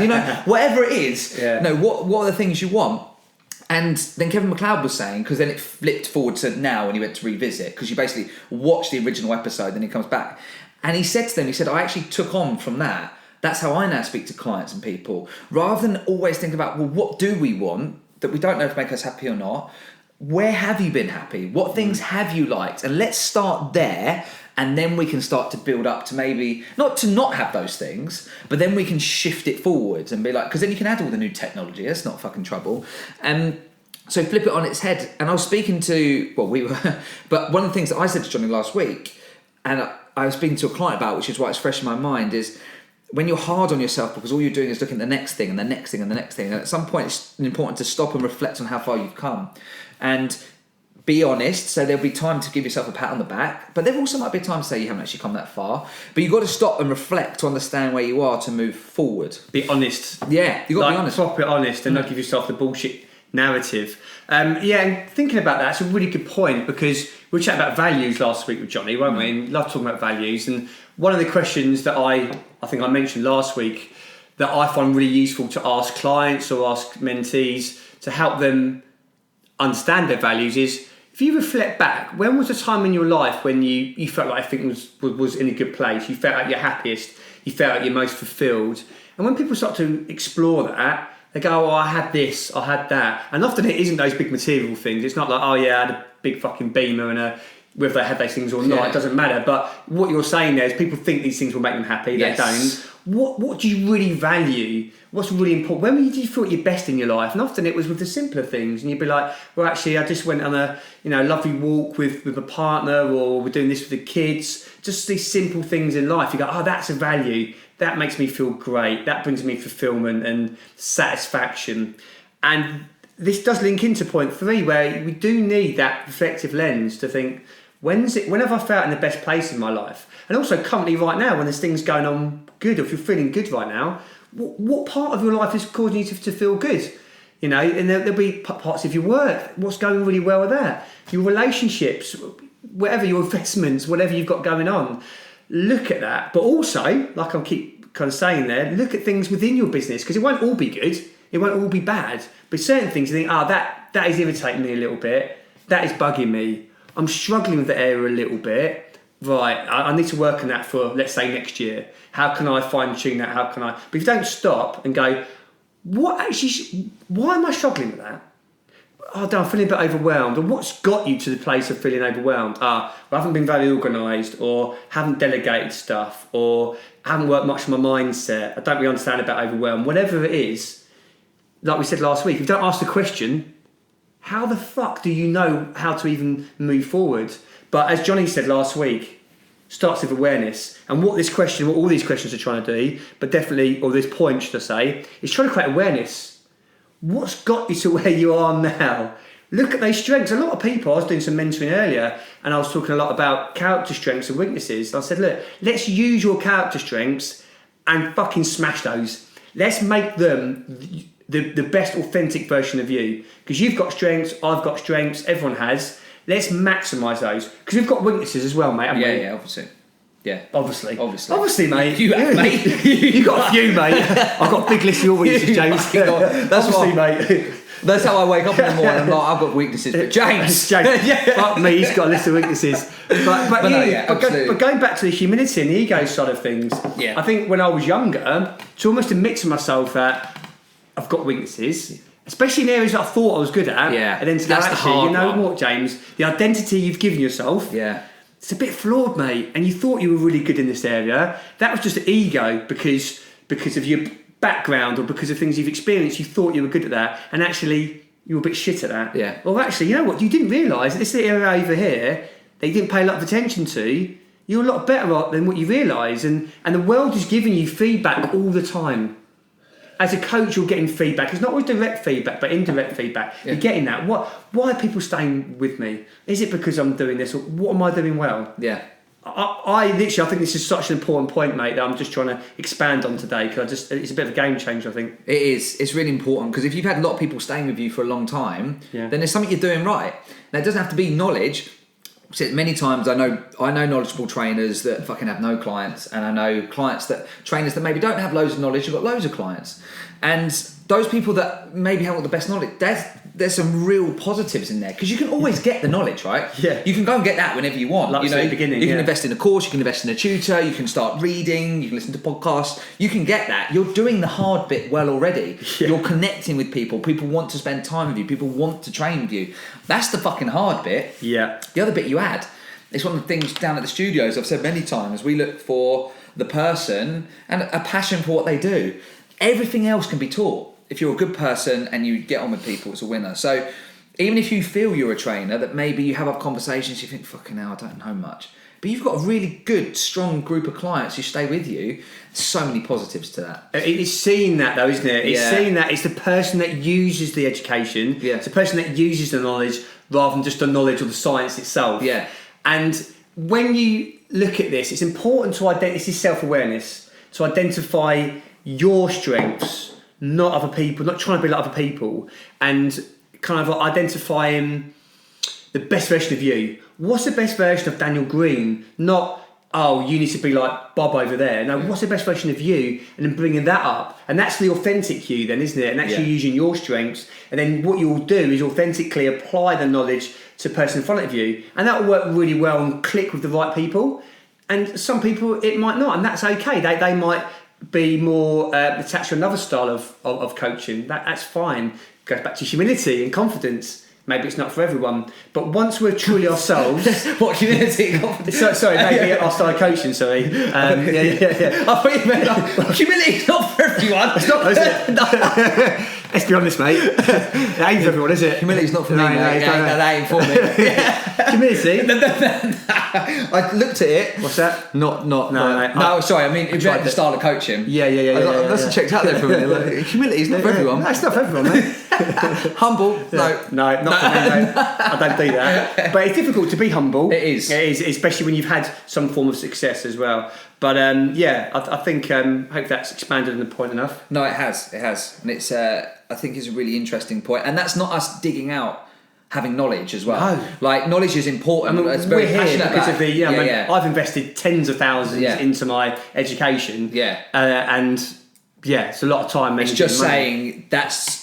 whatever it is. Yeah. No, what are the things you want? And then Kevin McLeod was saying, because then it flipped forward to now when he went to revisit, because you basically watch the original episode, then he comes back. And he said to them, I actually took on from that. That's how I now speak to clients and people. Rather than always think about, well, what do we want that we don't know if make us happy or not? Where have you been happy? What things have you liked? And let's start there, and then we can start to build up to maybe, not to not have those things, but then we can shift it forwards and be like, because then you can add all the new technology. That's not fucking trouble. And so flip it on its head. And I was speaking to, but one of the things that I said to Johnny last week, and I was speaking to a client about, which is why it's fresh in my mind, is when you're hard on yourself because all you're doing is looking at the next thing and the next thing and the next thing, and at some point it's important to stop and reflect on how far you've come and be honest. So there'll be time to give yourself a pat on the back, but there also might be a time to say you haven't actually come that far, but you've got to stop and reflect to understand where you are to move forward.
Be honest.
Yeah, you've got to be honest.
Proper honest and not give yourself the bullshit narrative. And thinking about that, it's a really good point, because we were chatting about values last week with Johnny, weren't we? And love talking about values. And one of the questions that I think I mentioned last week that I find really useful to ask clients or ask mentees to help them understand their values is, if you reflect back, when was the time in your life when you felt like everything was in a good place, you felt like you're happiest, you felt like you're most fulfilled? And when people start to explore that, they go, I had this, I had that. And often it isn't those big material things. It's not like, I had a big fucking Beamer and whether they had those things or not, it doesn't matter. But what you're saying there is people think these things will make them happy, they don't. What do you really value? What's really important? When did you feel at your best in your life? And often it was with the simpler things, and you'd be like, well, actually, I just went on a lovely walk with a partner, or we're doing this with the kids. Just these simple things in life. You go, oh, that's a value. That makes me feel great. That brings me fulfillment and satisfaction. And this does link into point 3, where we do need that reflective lens to think, when have I felt in the best place in my life? And also currently right now, when there's things going on good, or if you're feeling good right now, what part of your life is causing you to feel good? And there'll be parts of your work, what's going really well with that? Your relationships, whatever, your investments, whatever you've got going on. Look at that. But also, like I keep kind of saying there, look at things within your business, because it won't all be good, it won't all be bad, but certain things you think, that is irritating me a little bit, that is bugging me, I'm struggling with the area a little bit, right, I need to work on that for, let's say, next year. How can I fine tune that? But if you don't stop and go, why am I struggling with that? I'm feeling a bit overwhelmed. Or what's got you to the place of feeling overwhelmed? I haven't been very organised, or haven't delegated stuff, or haven't worked much on my mindset. I don't really understand about overwhelm. Whatever it is, like we said last week, if you don't ask the question, how the fuck do you know how to even move forward? But as Johnny said last week, starts with awareness. And what all these questions are trying to do, but definitely, or this point, should I say, is trying to create awareness. What's got you to where you are now? Look at those strengths. A lot of people, I was doing some mentoring earlier, and I was talking a lot about character strengths and weaknesses. And I said, look, let's use your character strengths and fucking smash those. Let's make them the best authentic version of you. Because you've got strengths, I've got strengths, everyone has. Let's maximise those. Because we've got weaknesses as well, mate, haven't we?
Yeah, obviously. Yeah.
Obviously, mate.
You have, mate.
You got a few, mate. I've got a big list of your weaknesses, James.
That's obviously, mate. That's how I wake up in the morning. I'm like, I've got weaknesses, but James,
fuck me, he's got a list of weaknesses. But going back to the humility and the ego side of things, I think when I was younger, to almost admit to myself that I've got weaknesses, especially in areas that I thought I was good at, and then to go, actually, you know what, James, the identity you've given yourself, it's a bit flawed, mate, and you thought you were really good in this area. That was just an ego because of your background or because of things you've experienced. You thought you were good at that, and actually you were a bit shit at that.
Yeah.
Well, actually, you know what? You didn't realise that this area over here that you didn't pay a lot of attention to, you're a lot better at than what you realise, and the world is giving you feedback all the time. As a coach, you're getting feedback. It's not always direct feedback, but indirect feedback. You're getting that. Why are people staying with me? Is it because I'm doing this, or what am I doing well?
Yeah.
I think this is such an important point, mate, that I'm just trying to expand on today, because it's a bit of a game changer, I think.
It is. It's really important, because if you've had a lot of people staying with you for a long time, then there's something you're doing right. Now, it doesn't have to be knowledge. Many times I know knowledgeable trainers that fucking have no clients, and I know trainers that maybe don't have loads of knowledge, have got loads of clients. And those people that maybe haven't got the best knowledge, there's some real positives in there, because you can always get the knowledge, right?
Yeah.
You can go and get that whenever you want.
Like at the beginning,
you can invest in a course, you can invest in a tutor, you can start reading, you can listen to podcasts, you can get that. You're doing the hard bit well already. Yeah. You're connecting with people. People want to spend time with you. People want to train with you. That's the fucking hard bit.
Yeah.
The other bit you add, it's one of the things down at the studios, I've said many times, we look for the person and a passion for what they do. Everything else can be taught. If you're a good person and you get on with people, it's a winner. So even if you feel you're a trainer, that maybe you have conversations, you think, fucking hell, I don't know much. but you've got a really good, strong group of clients who stay with you. So many positives to that.
It's seeing that though, isn't it? It's seeing that it's the person that uses the education.
Yeah.
It's the person that uses the knowledge rather than just the knowledge or the science itself.
Yeah.
And when you look at this, it's important to identify, this is self-awareness, to identify your strengths, not other people, not trying to be like other people, and kind of identifying the best version of you. What's the best version of Daniel Green? Not, oh, you need to be like Bob over there. No, what's the best version of you? And then bringing that up. And that's the authentic you then, isn't it? And actually using your strengths. And then what you'll do is authentically apply the knowledge to the person in front of you. And that will work really well and click with the right people. And some people, it might not. And that's okay. They might be more attached to another style of coaching. That's fine. Goes back to humility and confidence. Maybe it's not for everyone, but once we're truly ourselves,
what humility?
Sorry, maybe our style of coaching. Sorry, yeah.
I thought you meant humility is not for everyone.
It's not, is it? Let's be honest, mate. It ain't for everyone, is it?
Humility is not for me. Mate. That ain't for me.
Humility.
I looked at it.
What's that?
No. Sorry. I mean, if you the style of coaching.
Yeah.
That's checked out there for a minute. Like, humility is not for everyone.
No, it's not for everyone, mate.
Humble?
No, not for me, mate. I don't do that. But it's difficult to be humble.
It is,
especially when you've had some form of success as well. But I think hope that's expanded on the point enough.
No, it has, and it's I think it's a really interesting point, and that's not us digging out having knowledge as well.
No.
Like knowledge is important.
I mean, we're here because of the I've invested tens of thousands into my education.
Yeah,
and it's a lot of time.
It's just saying that's.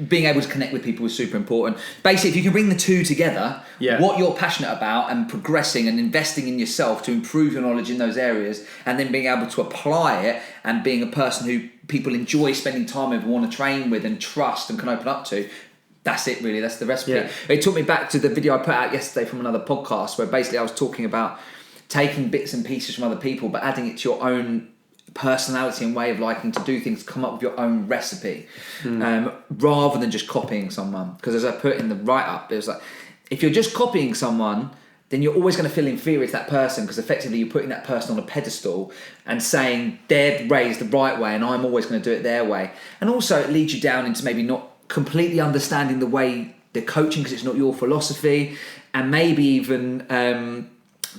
Being able to connect with people is super important. Basically, if you can bring the two together, what you're passionate about and progressing and investing in yourself to improve your knowledge in those areas, and then being able to apply it and being a person who people enjoy spending time with, want to train with and trust and can open up to, that's it really, that's the recipe. Yeah. It took me back to the video I put out yesterday from another podcast where basically I was talking about taking bits and pieces from other people but adding it to your own personality and way of liking to do things, come up with your own recipe rather than just copying someone. Because as I put in the write-up, it was like, if you're just copying someone, then you're always going to feel inferior to that person because effectively you're putting that person on a pedestal and saying they're raised the right way and I'm always going to do it their way. And also it leads you down into maybe not completely understanding the way they're coaching because it's not your philosophy, and maybe even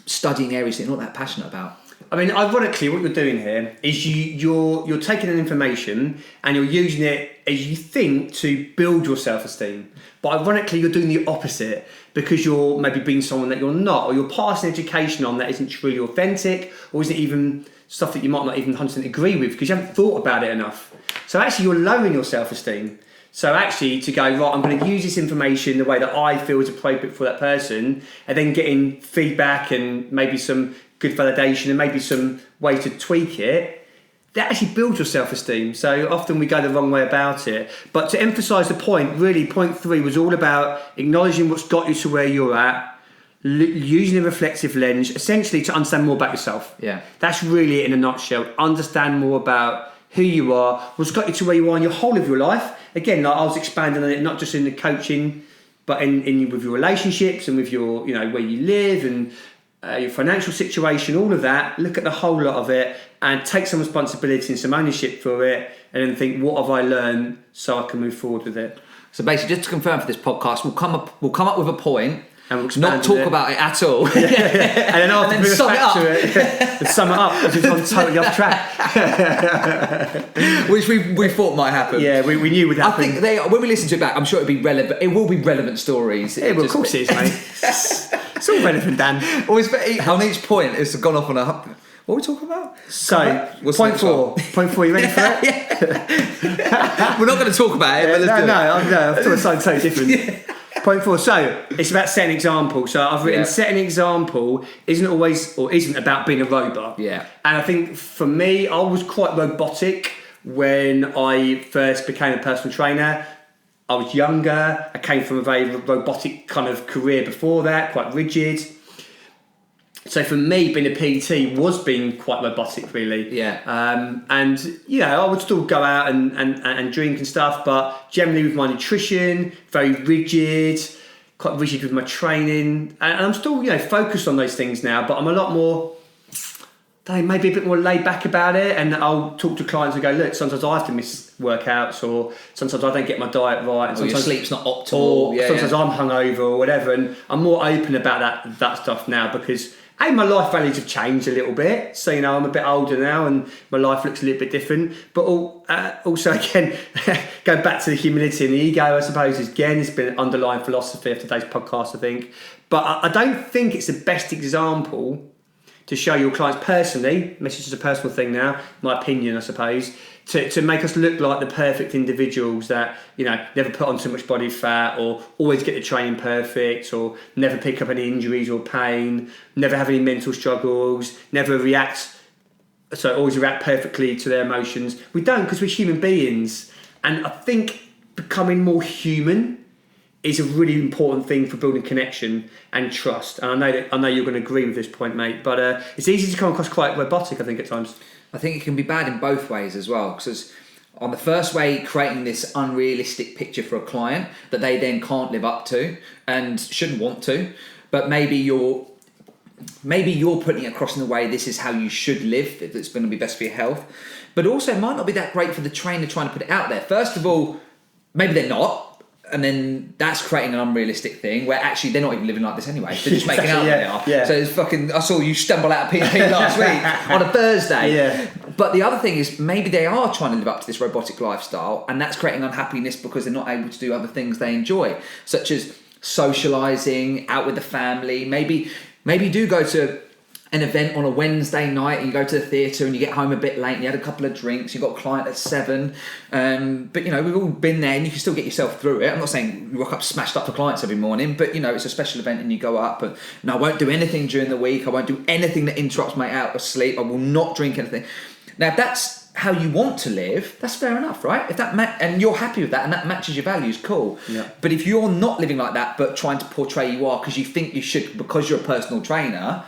studying areas that you're not that passionate about.
I mean, ironically, what you're doing here is you're taking an information and you're using it as you think to build your self-esteem. But ironically, you're doing the opposite because you're maybe being someone that you're not, or you're passing education on that isn't truly authentic, or isn't even stuff that you might not even 100% agree with because you haven't thought about it enough. So actually, you're lowering your self-esteem. So actually, to go, right, I'm going to use this information the way that I feel is appropriate for that person, and then getting feedback and maybe some good validation and maybe some way to tweak it, that actually builds your self-esteem. So often we go the wrong way about it. But to emphasise the point, really, point 3 was all about acknowledging what's got you to where you're at, using a reflective lens, essentially to understand more about yourself.
Yeah.
That's really it in a nutshell. Understand more about who you are, what's got you to where you are in your whole of your life. Again, like I was expanding on it, not just in the coaching, but in with your relationships and with your, where you live and your financial situation, all of that. Look at the whole lot of it and take some responsibility and some ownership for it, and then think, what have I learned so I can move forward with it.
So basically, just to confirm for this podcast, we'll come up with a point and we'll
not
talk about it at all.
And then after bring us back to it, and sum it up because we've gone totally off track.
Which we thought might happen.
Yeah, we knew would happen.
I think when we listen to it back, I'm sure it'll be relevant. It will be relevant stories.
Yeah, well, of course it is, mate. It's all relevant, Dan.
On each point, it's gone off on a... What are we talking about?
So, point 4. Point 4, you ready for it?
Yeah. We're not going to talk about it, but let's do it.
No, I've thought of something totally different. Yeah. Point 4. So, it's about setting an example. So, I've written setting an example isn't about being a robot.
Yeah.
And I think for me, I was quite robotic when I first became a personal trainer. I was younger. I came from a very robotic kind of career before that, quite rigid. So for me, being a PT was being quite robotic, really.
Yeah.
And I would still go out and drink and stuff, but generally with my nutrition, very rigid, quite rigid with my training, and I'm still, focused on those things now, but I'm a lot more, maybe a bit more laid back about it, and I'll talk to clients and go, look, sometimes I have to miss workouts, or sometimes I don't get my diet right, and sometimes
your sleep's not optimal,
or sometimes I'm hungover or whatever, and I'm more open about that stuff now because my life values have changed a little bit, so I'm a bit older now and my life looks a little bit different, but also again going back to the humility and the ego, I suppose, again, it's been an underlying philosophy of today's podcast, I think, but I don't think it's the best example to show your clients personally, message is a personal thing now, my opinion I suppose, to make us look like the perfect individuals that, never put on too much body fat, or always get the training perfect, or never pick up any injuries or pain, never have any mental struggles, always react perfectly to their emotions. We don't, because we're human beings. And I think becoming more human is a really important thing for building connection and trust. And I know you're going to agree with this point, mate, but it's easy to come across quite robotic, I think, at times.
I think it can be bad in both ways as well, because on the first way, creating this unrealistic picture for a client that they then can't live up to and shouldn't want to, but maybe you're putting it across in the way this is how you should live, if it's going to be best for your health, but also it might not be that great for the trainer trying to put it out there. First of all, maybe they're not, and then that's creating an unrealistic thing where actually they're not even living like this anyway. They're just making out they are.
Yeah.
So it's fucking. I saw you stumble out of PP last week on a Thursday.
Yeah.
But the other thing is maybe they are trying to live up to this robotic lifestyle, and that's creating unhappiness because they're not able to do other things they enjoy, such as socialising, out with the family. Maybe you do go to an event on a Wednesday night and you go to the theatre and you get home a bit late and you had a couple of drinks, you've got a client at 7, but we've all been there and you can still get yourself through it. I'm not saying you rock up smashed up for clients every morning, but it's a special event and you go up and I won't do anything during the week, I won't do anything that interrupts my out of sleep, I will not drink anything. Now if that's how you want to live, that's fair enough, right? If that and you're happy with that and that matches your values, cool.
Yeah.
But if you're not living like that but trying to portray you are because you think you should because you're a personal trainer,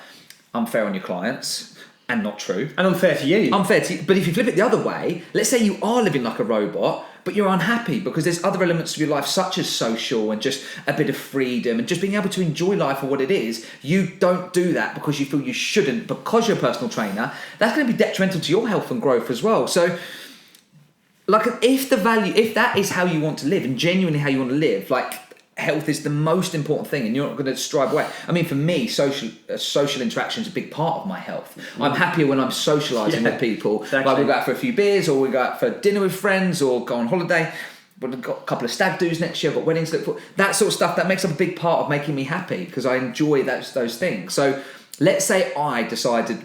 unfair on your clients and not true.
And unfair to you.
Unfair to you. But if you flip it the other way, let's say you are living like a robot, but you're unhappy because there's other elements of your life such as social and just a bit of freedom and just being able to enjoy life for what it is. You don't do that because you feel you shouldn't because you're a personal trainer. That's going to be detrimental to your health and growth as well. So if that is how you want to live and genuinely how you want to live, health is the most important thing and you're not going to strive away. I mean, for me, social interaction is a big part of my health. I'm happier when I'm socialising with people.
Exactly.
Like we go out for a few beers or we go out for dinner with friends or go on holiday. We've got a couple of stag do's next year, I've got weddings to look for. That sort of stuff, that makes up a big part of making me happy because I enjoy those things. So let's say I decided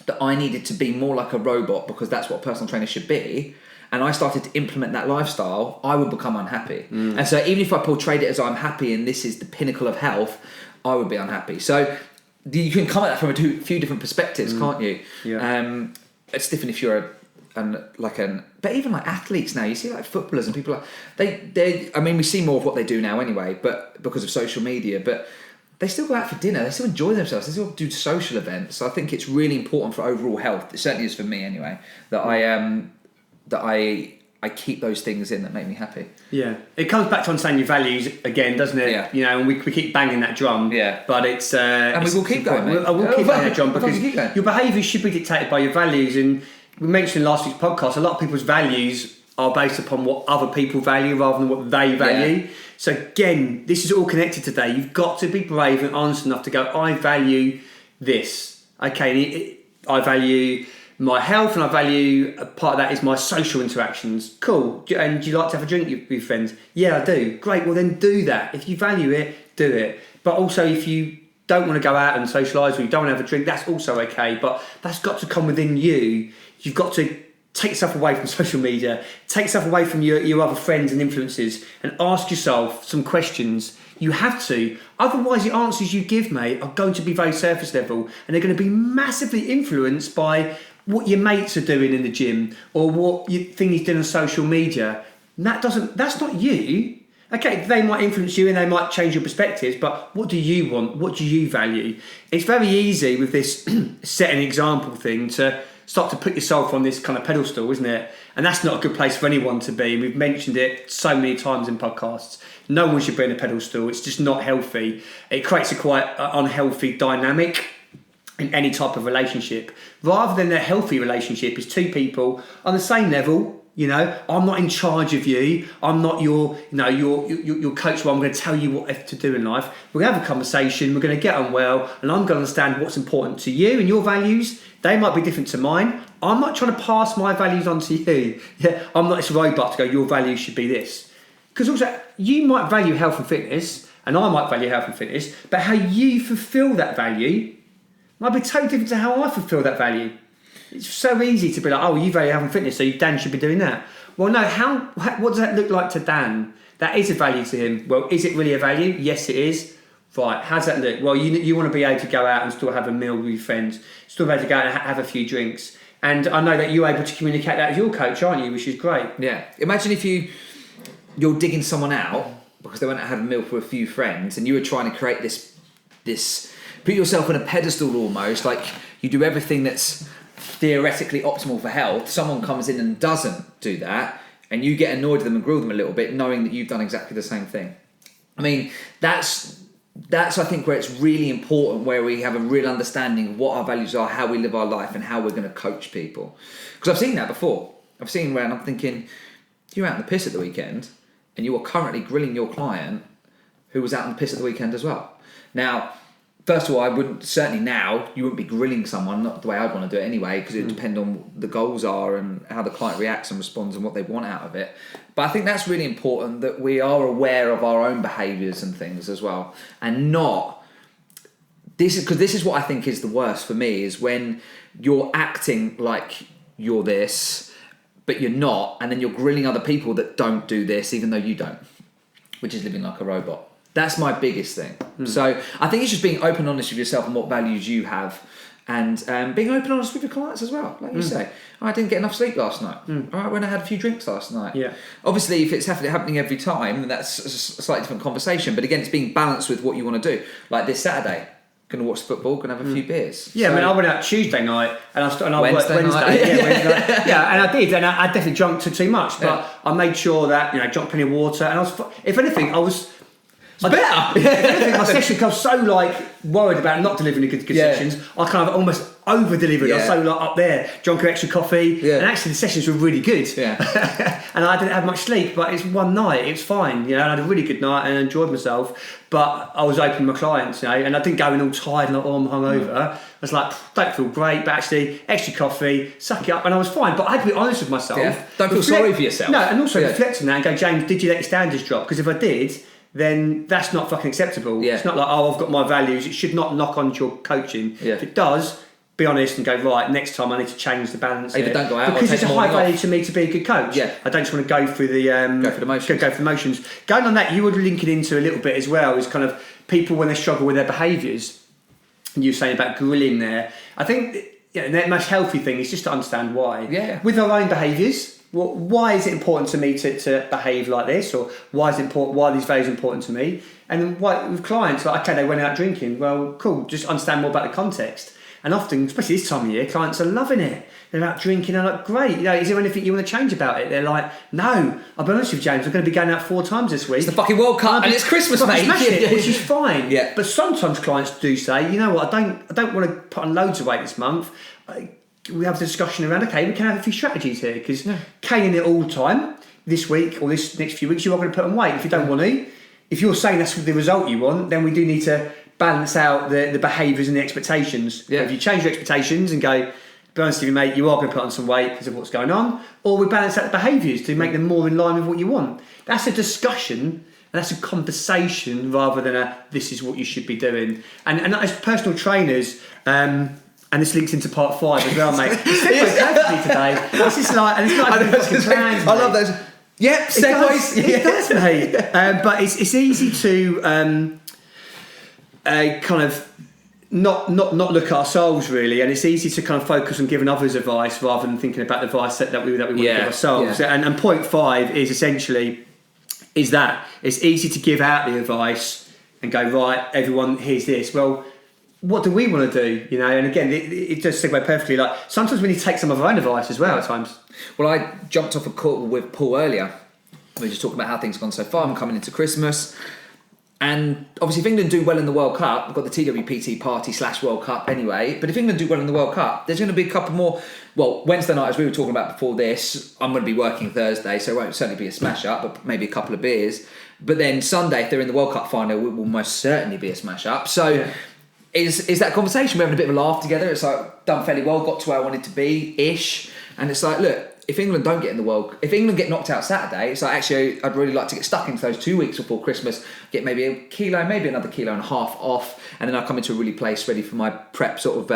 that I needed to be more like a robot because that's what a personal trainer should be, and I started to implement that lifestyle, I would become unhappy. And so even if I portrayed it as I'm happy and this is the pinnacle of health, I would be unhappy. So you can come at that from a few different perspectives, can't you?
Yeah.
It's different if you're but even like athletes now, you see like footballers and people we see more of what they do now anyway, but because of social media, but they still go out for dinner, they still enjoy themselves, they still do social events. So I think it's really important for overall health. It certainly is for me anyway, that I keep those things in that make me happy. Yeah,
it comes back to understanding your values again, doesn't it?
Yeah.
And we keep banging that drum.
Yeah.
But it's
and we will keep going, mate.
I will keep banging that drum because your behaviour should be dictated by your values. And we mentioned in last week's podcast, a lot of people's values are based upon what other people value rather than what they value. Yeah. So again, this is all connected today. You've got to be brave and honest enough to go, I value this. Okay, I value my health and I value a part of that is my social interactions. Cool. And do you like to have a drink with your friends? Yeah, I do. Great. Well, then do that. If you value it, do it. But also if you don't want to go out and socialise or you don't want to have a drink, that's also okay. But that's got to come within you. You've got to take yourself away from social media, take yourself away from your other friends and influences and ask yourself some questions. You have to. Otherwise, the answers you give, mate, are going to be very surface level and they're going to be massively influenced by what your mates are doing in the gym or what you think he's doing on social media. And that's not you. Okay, they might influence you and they might change your perspectives, but what do you want? What do you value? It's very easy with this set an example thing to start to put yourself on this kind of pedestal, isn't it? And that's not a good place for anyone to be. We've mentioned it so many times in podcasts. No one should be in a pedestal. It's just not healthy. It creates a quite unhealthy dynamic in any type of relationship. Rather than a healthy relationship is two people on the same level. You know, I'm not in charge of you. I'm not your coach. Well, I'm going to tell you what to do in life. We're going to have a conversation. We're going to get on well, and I'm going to understand what's important to you and your values. They might be different to mine. I'm not trying to pass my values on to you. Yeah, I'm not this robot to go, your values should be this. Because also, you might value health and fitness, and I might value health and fitness, but how you fulfil that value might be totally different to how I fulfil that value. It's so easy to be like, oh, you value health and fitness, so Dan should be doing that. Well, no, what does that look like to Dan? That is a value to him. Well, is it really a value? Yes, it is. Right, how's that look? Well, you want to be able to go out and still have a meal with your friends, still be able to go out and have a few drinks. And I know that you're able to communicate that with your coach, aren't you? Which is great.
Yeah. Imagine if you're digging someone out because they went out and had a meal with a few friends, and you were trying to create this put yourself on a pedestal almost, like you do everything that's theoretically optimal for health. Someone comes in and doesn't do that, and you get annoyed with them and grill them a little bit, knowing that you've done exactly the same thing. I mean, that's I think where it's really important, where we have a real understanding of what our values are, how we live our life, and how we're going to coach people. Because I've seen that before. I've seen where I'm thinking, you're out in the piss at the weekend, and you are currently grilling your client who was out in the piss at the weekend as well. Now, first of all, you wouldn't be grilling someone, not the way I'd want to do it anyway, because it would depend on what the goals are and how the client reacts and responds and what they want out of it. But I think that's really important, that we are aware of our own behaviours and things as well. And not... This is what I think is the worst for me, is when you're acting like you're this, but you're not, and then you're grilling other people that don't do this, even though you don't, which is living like a robot. That's my biggest thing. So I think it's just being open and honest with yourself and what values you have, and being open and honest with your clients as well. Like you say, I didn't get enough sleep last night. All right, when I had a few drinks last night.
Yeah.
Obviously, if it's happening every time, then that's a slightly different conversation. But again, it's being balanced with what you want to do. Like this Saturday, going to watch football, going to have a few beers.
Yeah, so, I mean, I went out Tuesday night and I worked Wednesday. Wednesday night. Yeah, and I did, and I definitely drank too much, but I made sure that drank plenty of water, and if anything, I was.
Better.
My session, I was so worried about not delivering good sessions. I kind of almost over delivered. I was so up there, drank an extra coffee, and actually the sessions were really good.
Yeah.
And I didn't have much sleep, but it's one night, it was fine. And I had a really good night and enjoyed myself. But I was open with my clients, and I didn't go in all tired and I'm hungover. I was like, don't feel great, but actually extra coffee, suck it up, and I was fine. But I had to be honest with myself.
Yeah. Don't feel sorry for yourself.
No, and also reflect on that and go, James, did you let your standards drop? Because if I did, then that's not fucking acceptable.
Yeah.
It's not like, oh, I've got my values. It should not knock on your coaching.
Yeah.
If it does, be honest and go, right, next time I need to change the balance.
Either don't go out
because
or
it's a high value to me to be a good coach.
Yeah.
I don't just want to go through the
motions.
Go for the motions. Going on that, you would link it into a little bit as well, is kind of people when they struggle with their behaviours. And you were saying about grilling there. I think the most healthy thing is just to understand why.
Yeah.
With our own behaviours. Well, why is it important to me to behave like this, or why are these values important to me? And then with clients, like, okay, they went out drinking. Well, cool. Just understand more about the context. And often, especially this time of year, clients are loving it. They're out drinking. They're like, great. Is there anything you want to change about it? They're like, no. I'll be honest with you, James. We're going to be going out 4 times this week.
It's the fucking World Cup and it's Christmas, mate.
Which is fine.
Yeah.
But sometimes clients do say, you know what? I don't want to put on loads of weight this month. We have a discussion around, okay, we can have a few strategies here, because caning it all the time, this week or this next few weeks, you are going to put on weight if you don't want to. If you're saying that's the result you want, then we do need to balance out the behaviours and the expectations. Yeah. If you change your expectations and go, be honest with you, mate, you are going to put on some weight because of what's going on, or we balance out the behaviours to make them more in line with what you want. That's a discussion, and that's a conversation rather than this is what you should be doing. And as personal trainers, and this links into part 5 as well, mate. It's segues today. It's just like, and it's not even fucking plans.
I love those. Yep, segues.
It does, mate. But it's easy to kind of not look at ourselves really, and it's easy to kind of focus on giving others advice rather than thinking about the advice that we want to give ourselves. Yeah. And point 5 is essentially that it's easy to give out the advice and go, right, everyone, here's this. Well, what do we want to do? You know, and again, it does segue perfectly. Like sometimes we need to take some of our own advice as well. At times.
Well, I jumped off a call with Paul earlier. We were just talking about how things have gone so far. I'm coming into Christmas. And obviously, if England do well in the World Cup, we've got the TWPT party / World Cup anyway. But if England do well in the World Cup, there's going to be a couple more. Well, Wednesday night, as we were talking about before this, I'm going to be working Thursday, so it won't certainly be a smash up, but maybe a couple of beers. But then Sunday, if they're in the World Cup final, it will most certainly be a smash up. So is that conversation? We're having a bit of a laugh together. It's like, done fairly well, got to where I wanted to be ish. And it's like, look, if England don't get in the if England get knocked out Saturday, it's like, actually, I'd really like to get stuck into those 2 weeks before Christmas, get maybe a kilo, maybe another kilo and a half off, and then I'll come into a really place ready for my prep, sort of,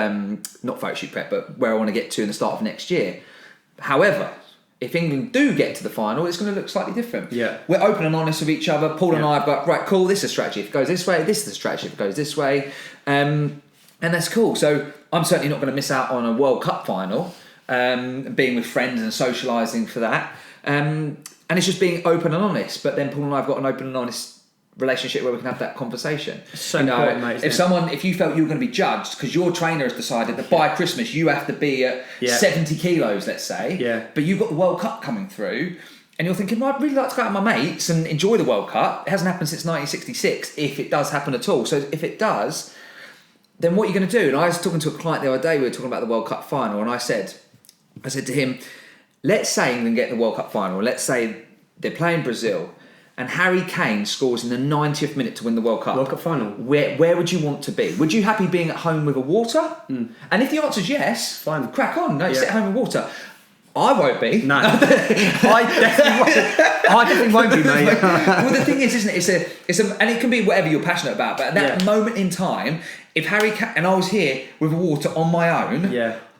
not photo shoot prep, but where I want to get to in the start of next year. However, if England do get to the final, it's going to look slightly different.
Yeah.
We're open and honest with each other. Paul and I have got, right, cool, this is a strategy. If it goes this way, this is the strategy. If it goes this way. And that's cool. So I'm certainly not going to miss out on a World Cup final. Being with friends and socialising for that, and it's just being open and honest. But then Paul and I have got an open and honest relationship where we can have that conversation.
So important, mate.
If you felt you were going to be judged because your trainer has decided that by Christmas you have to be at 70 kilos, let's say, but you've got the World Cup coming through, and you're thinking, well, I'd really like to go out with my mates and enjoy the World Cup. It hasn't happened since 1966, if it does happen at all. So if it does, then what are you going to do? And I was talking to a client the other day. We were talking about the World Cup final, and I said to him, let's say England get the World Cup final. Let's say they're playing Brazil and Harry Kane scores in the 90th minute to win the World Cup.
World Cup final.
Where would you want to be? Would you happy being at home with a water? And if the answer's yes, fine, crack on. No, sit at home with water. I won't be.
No. I definitely won't be, mate.
Well, the thing is, isn't it? It's a, and it can be whatever you're passionate about. But at that moment in time, if Harry Kane and I was here with a water on my own,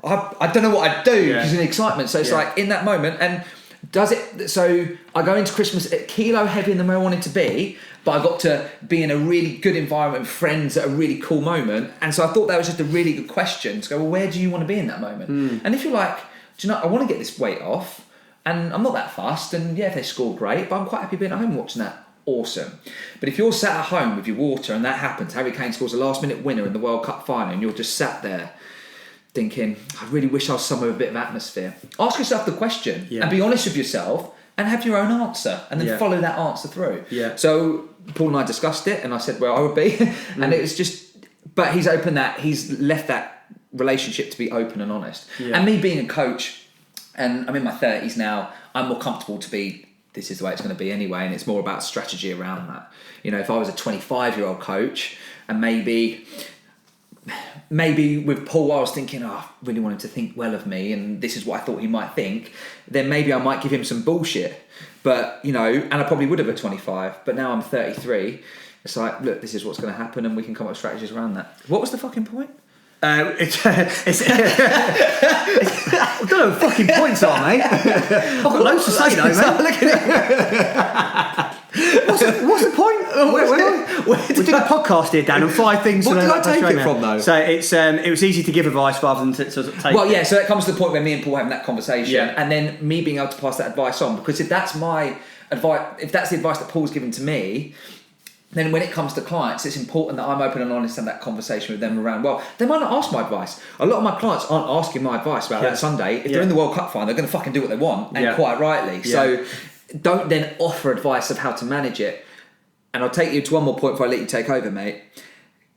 I don't know what I'd do because of the excitement. So it's like in that moment, and does it? So I go into Christmas a kilo heavier than where I wanted to be, but I got to be in a really good environment with friends at a really cool moment. And so I thought that was just a really good question to go, well, where do you want to be in that moment? And if you're like, do you know, I want to get this weight off, and I'm not that fussed, and if they score, great, but I'm quite happy being at home watching that. Awesome. But if you're sat at home with your water and that happens, Harry Kane scores a last minute winner in the World Cup final, and you're just sat there thinking, I really wish I was somewhere with a bit of atmosphere. Ask yourself the question and be honest with yourself and have your own answer, and then follow that answer through. So Paul and I discussed it, and I said where I would be, and it was just, but he's left that relationship to be open and honest. And me being a coach, and I'm in my 30s now, I'm more comfortable to be, this is the way it's going to be anyway, and it's more about strategy around that. You know, if I was a 25-year-old coach, and maybe with Paul I was thinking, I really wanted to think well of me, and this is what I thought he might think, then maybe I might give him some bullshit. But, you know, and I probably would have at 25, but now I'm 33. It's like, look, this is what's going to happen, and we can come up with strategies around that. What was the fucking point?
I don't know what fucking points are, mate. I've got loads to say though, mate. What's the point? We're doing a podcast here, Dan, and 5 things.
What did I take it from, though?
So it was easy to give advice rather than to take.
Well, yeah. So that comes to the point where me and Paul having that conversation, and then me being able to pass that advice on. Because if that's my advice, if that's the advice that Paul's given to me, then when it comes to clients, it's important that I'm open and honest and that conversation with them around, well, they might not ask my advice. A lot of my clients aren't asking my advice about that Sunday. If they're in the World Cup final, they're going to fucking do what they want, and quite rightly. So don't then offer advice of how to manage it. And I'll take you to one more point before I let you take over, mate.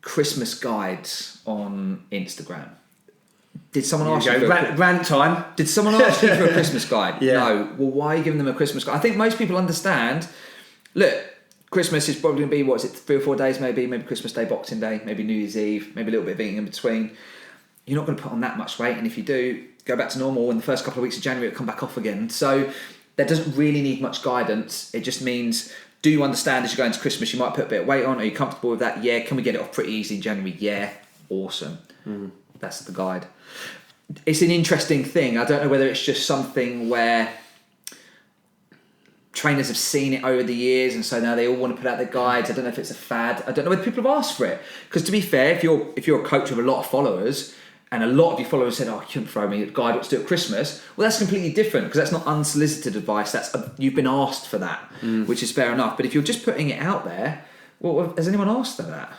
Christmas guides on Instagram. Did someone ask you for
rant time?
Did someone ask you for a Christmas guide? No. Well, why are you giving them a Christmas guide? I think most people understand, look, Christmas is probably going to be, 3 or 4 days maybe Christmas Day, Boxing Day, maybe New Year's Eve, maybe a little bit of eating in between. You're not going to put on that much weight, and if you do, go back to normal. In the first couple of weeks of January, it'll come back off again. So that doesn't really need much guidance. It just means, do you understand as you go into Christmas, you might put a bit of weight on? Are you comfortable with that? Yeah. Can we get it off pretty easy in January? Yeah. Awesome. That's the guide. It's an interesting thing. I don't know whether it's just something where trainers have seen it over the years, and so now they all want to put out their guides. I don't know if it's a fad. I don't know whether people have asked for it. Because to be fair, if you're a coach with a lot of followers, and a lot of your followers said, "Oh, you couldn't throw me a guide what to do at Christmas," well, that's completely different, because that's not unsolicited advice. That's you've been asked for that, which is fair enough. But if you're just putting it out there, well, has anyone asked for that?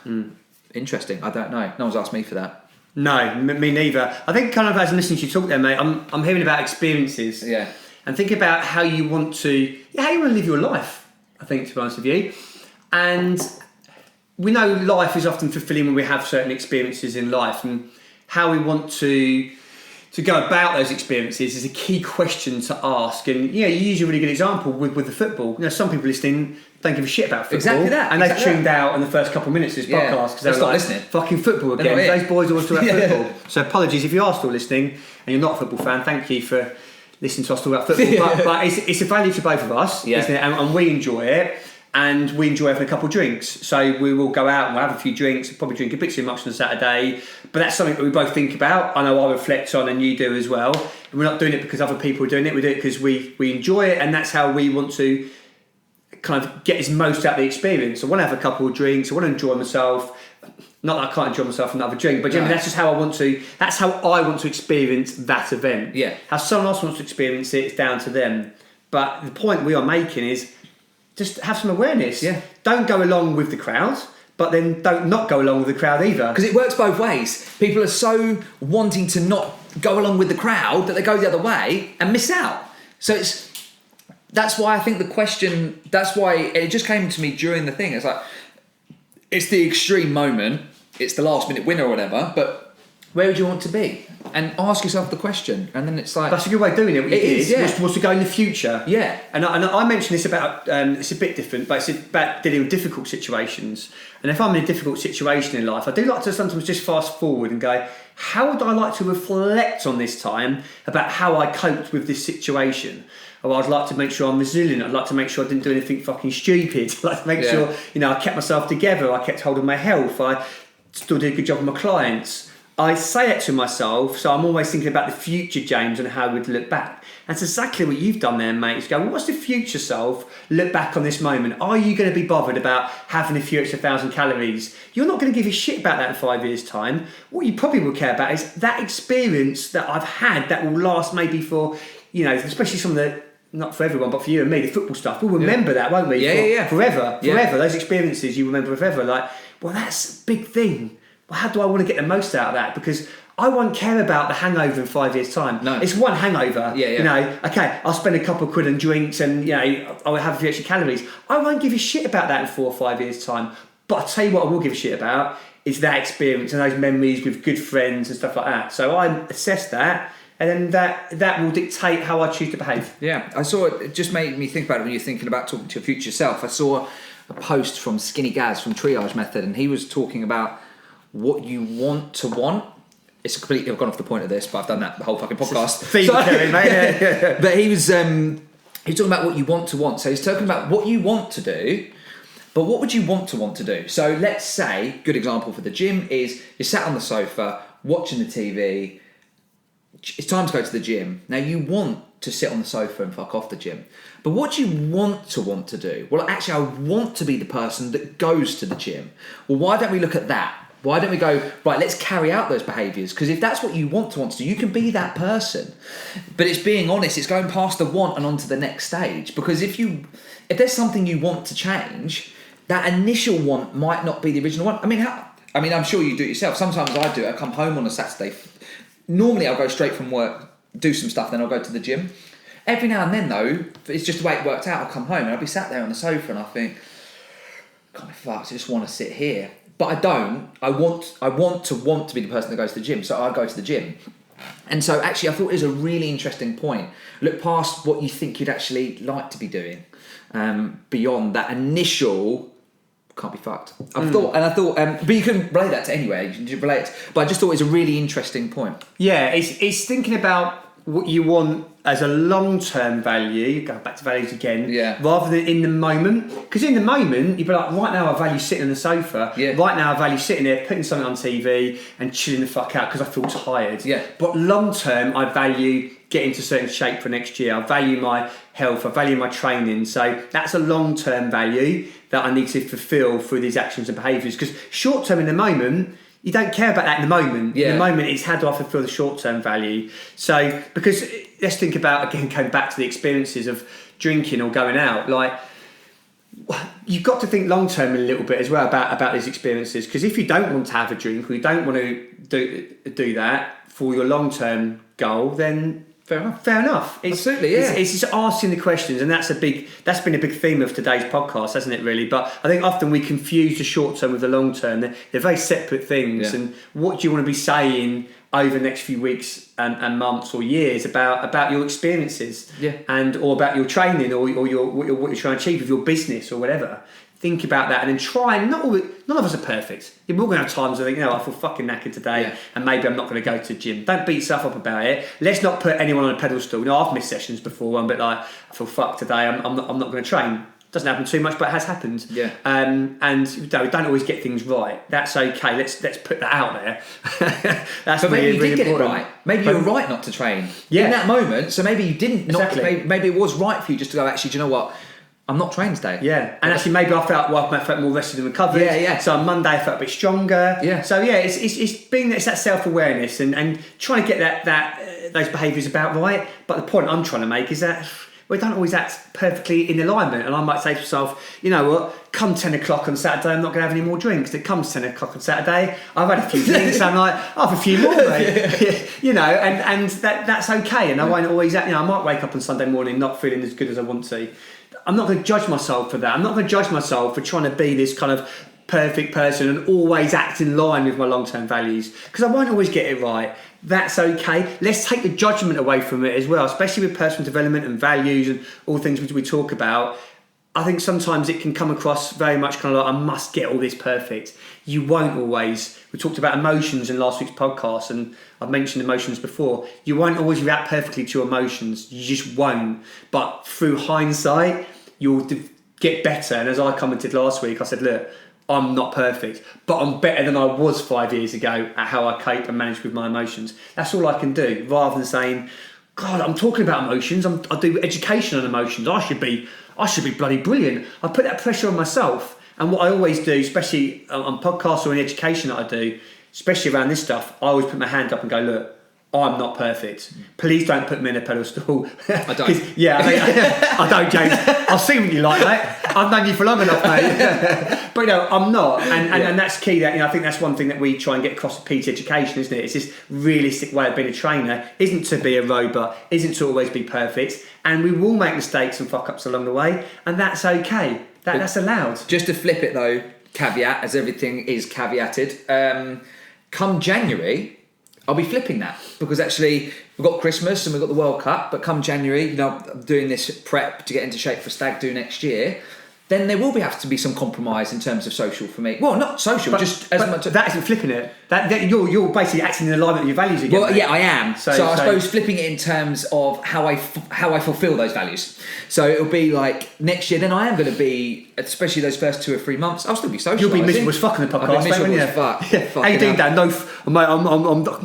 Interesting. I don't know. No one's asked me for that.
No, me neither. I think kind of as I'm listening to you talk there, mate, I'm hearing about experiences.
Yeah.
And think about how you want to live your life, I think, to be honest with you. And we know life is often fulfilling when we have certain experiences in life, and how we want to go about those experiences is a key question to ask. And you use a really good example with the football. Some people listening don't give a shit about football.
Exactly that.
And they've tuned out in the first couple of minutes of this podcast because they're like,
listening.
Fucking football again. Those boys always talk about football. So apologies if you are still listening and you're not a football fan. Thank you for listening to us talk about football. But it's a value to both of us, isn't it? And we enjoy it. And we enjoy having a couple of drinks. So we will go out and we'll have a few drinks, probably drink a bit too much on a Saturday. But that's something that we both think about. I know I reflect on and you do as well. And we're not doing it because other people are doing it. We do it because we enjoy it, and that's how we want to kind of get as most out of the experience. I want to have a couple of drinks. I want to enjoy myself. Not that I can't enjoy myself another drink, but generally that's just how I want to. That's how I want to experience that event.
Yeah.
How someone else wants to experience it, it's down to them. But the point we are making is just have some awareness.
Yeah.
Don't go along with the crowd, but then don't not go along with the crowd either.
Because it works both ways. People are so wanting to not go along with the crowd that they go the other way and miss out. So that's why I think that's why it just came to me during the thing. It's like, it's the extreme moment, it's the last minute winner or whatever, but where would you want to be? And ask yourself the question, and then it's like...
That's a good way of doing it. What
it is, yeah.
Was to go in the future.
Yeah.
And I mentioned this about, it's a bit different, but it's about dealing with difficult situations. And if I'm in a difficult situation in life, I do like to sometimes just fast forward and go, how would I like to reflect on this time about how I coped with this situation? Or I'd like to make sure I'm resilient. I'd like to make sure I didn't do anything fucking stupid. I'd like to make sure, I kept myself together. I kept hold of my health. I still did a good job with my clients. I say it to myself, so I'm always thinking about the future James and how we'd look back. That's exactly what you've done there, mate. Is go, well, what's the future self look back on this moment? Are you going to be bothered about having a few extra 1,000 calories? You're not going to give a shit about that in 5 years' time. What you probably will care about is that experience that I've had that will last maybe for, especially some of the, not for everyone, but for you and me, the football stuff. We'll remember that, won't we? Forever. Those experiences you remember forever. Like, well, that's a big thing. Well, how do I want to get the most out of that? Because I won't care about the hangover in 5 years' time.
No.
It's one hangover.
Yeah.
Okay, I'll spend a couple of quid on drinks and, I'll have a few extra calories. I won't give a shit about that in 4 or 5 years' time. But I'll tell you what I will give a shit about is that experience and those memories with good friends and stuff like that. So I assess that, and then that will dictate how I choose to behave.
Yeah, I saw it just made me think about it when you're thinking about talking to your future self. I saw a post from Skinny Gaz from Triage Method, and he was talking about what you want to want. It's completely, I've gone off the point of this, but I've done that the whole fucking podcast. But he was talking about what you want to want. So he's talking about what you want to do, but what would you want to do? So let's say, good example for the gym is you're sat on the sofa watching the TV. It's time to go to the gym. Now you want to sit on the sofa and fuck off the gym. But what do you want to do? Well, actually, I want to be the person that goes to the gym. Well, why don't we look at that? Why don't we go, right, let's carry out those behaviours? Because if that's what you want to do, you can be that person. But it's being honest, it's going past the want and on to the next stage. Because if there's something you want to change, that initial want might not be the original one. I mean, I'm sure you do it yourself. Sometimes I do it. I come home on a Saturday. Normally I'll go straight from work, do some stuff, then I'll go to the gym. Every now and then, though, it's just the way it worked out. I'll come home and I'll be sat there on the sofa and I think, God, fuck, I just want to sit here. But I don't. I want to be the person that goes to the gym, so I go to the gym. And so actually I thought it was a really interesting point. Look past what you think you'd actually like to be doing, beyond that initial can't be fucked. I thought, but you can relate that to anywhere. You can relate it, but I just thought it was a really interesting point.
Yeah, it's thinking about what you want as a long-term value, go back to values again, rather than in the moment. Because in the moment, you'd be like, right now I value sitting on the sofa, right now I value sitting there, putting something on TV and chilling the fuck out because I feel tired.
Yeah.
But long-term, I value getting to certain shape for next year. I value my health, I value my training. So that's a long-term value that I need to fulfill through these actions and behaviours. Because short-term in the moment, you don't care about that in the moment.
Yeah.
In the moment, it's how do I fulfill the short-term value. So, because let's think about, again, going back to the experiences of drinking or going out. Like, you've got to think long term a little bit as well about these experiences, because if you don't want to have a drink or you don't want to do that for your long term goal, then fair enough.
Absolutely, yeah.
It's just asking the questions, and that's been a big theme of today's podcast, hasn't it? Really, but I think often we confuse the short term with the long term. They're very separate things. Yeah. And what do you want to be saying over the next few weeks and months or years about your experiences, or about your training or what you're trying to achieve with your business or whatever? Think about that, and then try. None of us are perfect. We're all going to have times where I think, I feel fucking knackered today, and maybe I'm not going to go to the gym. Don't beat yourself up about it. Let's not put anyone on a pedestal. I've missed sessions before. I'm a bit like, I feel fucked today. I'm not going to train. Doesn't happen too much, but it has happened.
Yeah.
And we don't always get things right. That's okay. Let's put that out there.
That's maybe you did get it right. Maybe you were right not to train in that moment. So maybe you didn't.
Exactly.
Maybe it was right for you just to go. Actually, do you know what? I'm not training today.
Yeah, and actually maybe I felt more rested and recovered.
Yeah.
So on Monday I felt a bit stronger.
Yeah.
So it's that self-awareness and trying to get that those behaviours about right. But the point I'm trying to make is that we don't always act perfectly in alignment. And I might say to myself, you know what, come 10 o'clock on Saturday, I'm not going to have any more drinks. It comes 10 o'clock on Saturday, I've had a few drinks, I'm like, I'll have a few more, mate. You know, and that's okay. And I won't always act, I might wake up on Sunday morning not feeling as good as I want to. I'm not going to judge myself for that. I'm not going to judge myself for trying to be this kind of perfect person and always act in line with my long-term values, because I won't always get it right. That's okay. Let's take the judgment away from it as well, especially with personal development and values and all things which we talk about. I think sometimes it can come across very much kind of like, I must get all this perfect. You won't always. We talked about emotions in last week's podcast, and I've mentioned emotions before. You won't always react perfectly to your emotions. You just won't. But through hindsight, you'll get better. And as I commented last week, I said, look, I'm not perfect, but I'm better than I was 5 years ago at how I cope and manage with my emotions. That's all I can do, rather than saying, God, I'm talking about emotions. I do education on emotions. I should be bloody brilliant. I put that pressure on myself. And what I always do, especially on podcasts or in education that I do, especially around this stuff, I always put my hand up and go, look, I'm not perfect. Please don't put me in a pedestal.
I don't.
I don't, James. I've seen what you like, mate. I've known you for long enough, mate. But I'm not. And that's key. That I think that's one thing that we try and get across with PT education, isn't it? It's this realistic way of being a trainer isn't to be a robot, isn't to always be perfect. And we will make mistakes and fuck ups along the way, and that's okay. That's allowed.
Just to flip it though, caveat, as everything is caveated. Come January, I'll be flipping that, because actually we've got Christmas and we've got the World Cup, but come January, I'm doing this prep to get into shape for Stag Do next year. Then there will have to be some compromise in terms of social for me. Well, not social, just as much.
That isn't flipping it. That you're basically acting in alignment with your values again.
Well, yeah, I am. So I suppose flipping it in terms of how I fulfil those values. So it'll be like next year. Then I am going to be, especially those first 2 or 3 months, I'll still be social.
You'll be miserable as fuck in the podcast.
I'll be miserable as fuck.
How you doing, Dan? No, mate, I'm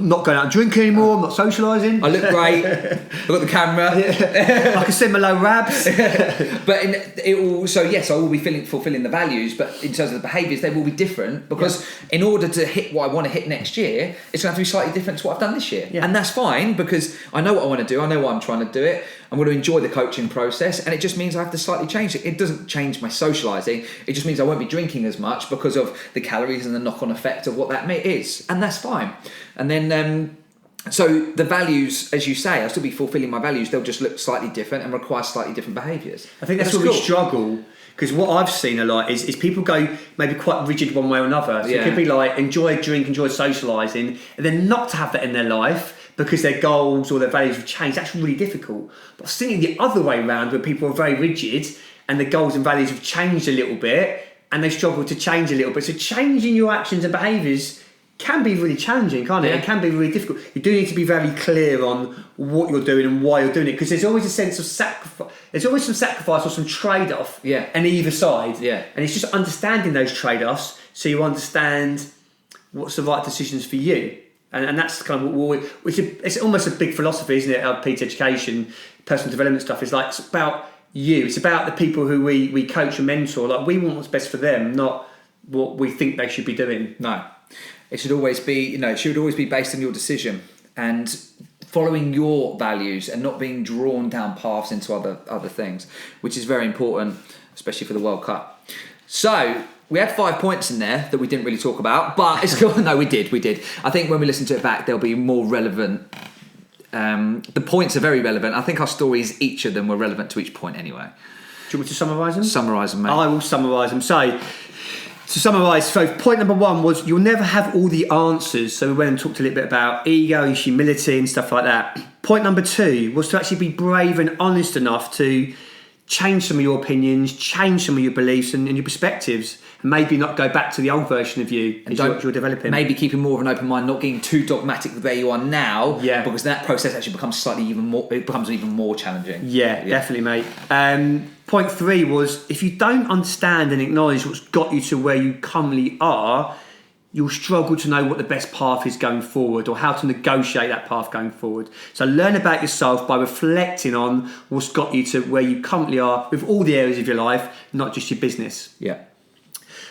not going out and drinking anymore. I'm not socialising.
I look great. I've got the camera.
I can see my low rabs.
But it will. So yes, I will be fulfilling the values, but in terms of the behaviours, they will be different, because in order to hit what I want to hit next year, it's going to have to be slightly different to what I've done this year. And that's fine, because I know what I want to do. I know why I'm trying to do it. I'm going to enjoy the coaching process, and it just means I have to slightly change it. It doesn't change my socialising. It just means I won't be drinking as much because of the calories and the knock-on effect of what that is, and that's fine. And then so the values, as you say, I'll still be fulfilling my values. They'll just look slightly different and require slightly different behaviours.
I think that's where we struggle. Because what I've seen a lot is people go maybe quite rigid one way or another. So it could be like, enjoy a drink, enjoy socialising, and then not to have that in their life because their goals or their values have changed. That's really difficult. But I've seen it the other way around, where people are very rigid and the goals and values have changed a little bit and they struggle to change a little bit. So changing your actions and behaviours can be really challenging, can't it? It can be really difficult. You do need to be very clear on what you're doing and why you're doing it, because there's always a sense of sacrifice. There's always some sacrifice or some trade-off on either side. And it's just understanding those trade-offs so you understand what's the right decisions for you. And that's kind of it's almost a big philosophy, isn't it, of PT education, personal development stuff. It's like, it's about you. It's about the people who we coach and mentor. Like, we want what's best for them, not what we think they should be doing.
No. It should always be, it should always be based on your decision. And following your values and not being drawn down paths into other things, which is very important, especially for the World Cup. So we had 5 points in there that we didn't really talk about, but it's cool. No, we did. I think when we listen to it back, they'll be more relevant. The points are very relevant. I think our stories, each of them, were relevant to each point anyway.
Do you want me to summarise them?
Summarise them, mate.
I will summarise them. So, to summarise, so point number 1 was you'll never have all the answers. So we went and talked a little bit about ego, humility and stuff like that. Point number 2 was to actually be brave and honest enough to change some of your opinions, change some of your beliefs and your perspectives, and maybe not go back to the old version of you as you're developing.
Maybe keeping more of an open mind, not getting too dogmatic with where you are now, because that process actually becomes even more challenging.
Yeah, definitely, mate. Point 3 was if you don't understand and acknowledge what's got you to where you currently are, you'll struggle to know what the best path is going forward or how to negotiate that path going forward. So learn about yourself by reflecting on what's got you to where you currently are with all the areas of your life, not just your business.
Yeah.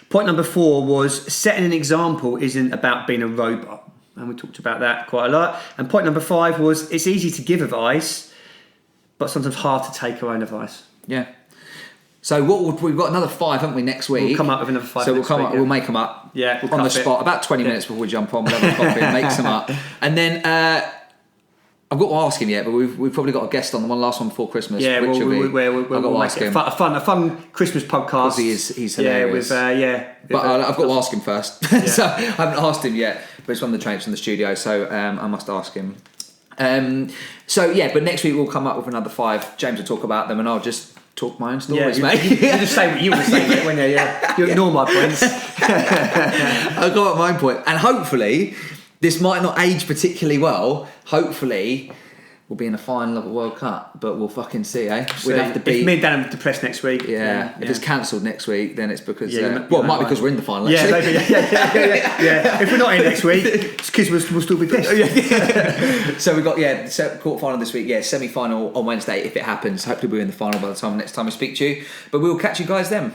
Point number 4 was setting an example isn't about being a robot. And we talked about that quite a lot. And point number 5 was it's easy to give advice, but sometimes hard to take our own advice.
Yeah. So we've got another 5, haven't we, next week?
We'll come up with another 5.
So we'll make them up.
Yeah,
on the spot. About 20 minutes before we jump on, we'll have a coffee and make some up. And then I've got to ask him yet, but we've probably got a guest on the last one before Christmas.
Yeah,
we'll
make a fun Christmas podcast.
He's hilarious. But I've got to ask him first. Yeah. So I haven't asked him yet, but it's one of the trains from the studio, so I must ask him. But next week we'll come up with another 5. James will talk about them, and I'll just talk my own stories, mate.
You just say what you were saying, when you ignore my points.
I'll go at my point, and hopefully this might not age particularly well. Hopefully we'll be in a final of a World Cup, but we'll fucking see, eh?
We'd have to be. If me and Dan are depressed next week.
If it's cancelled next week, then it's because it might be because we're in the final.
Actually. Yeah. If we're not in next week, it's because we'll still be pissed.
So we've got quarter final this week. Semi final on Wednesday if it happens. Hopefully we're in the final by the next time we speak to you. But we'll catch you guys then.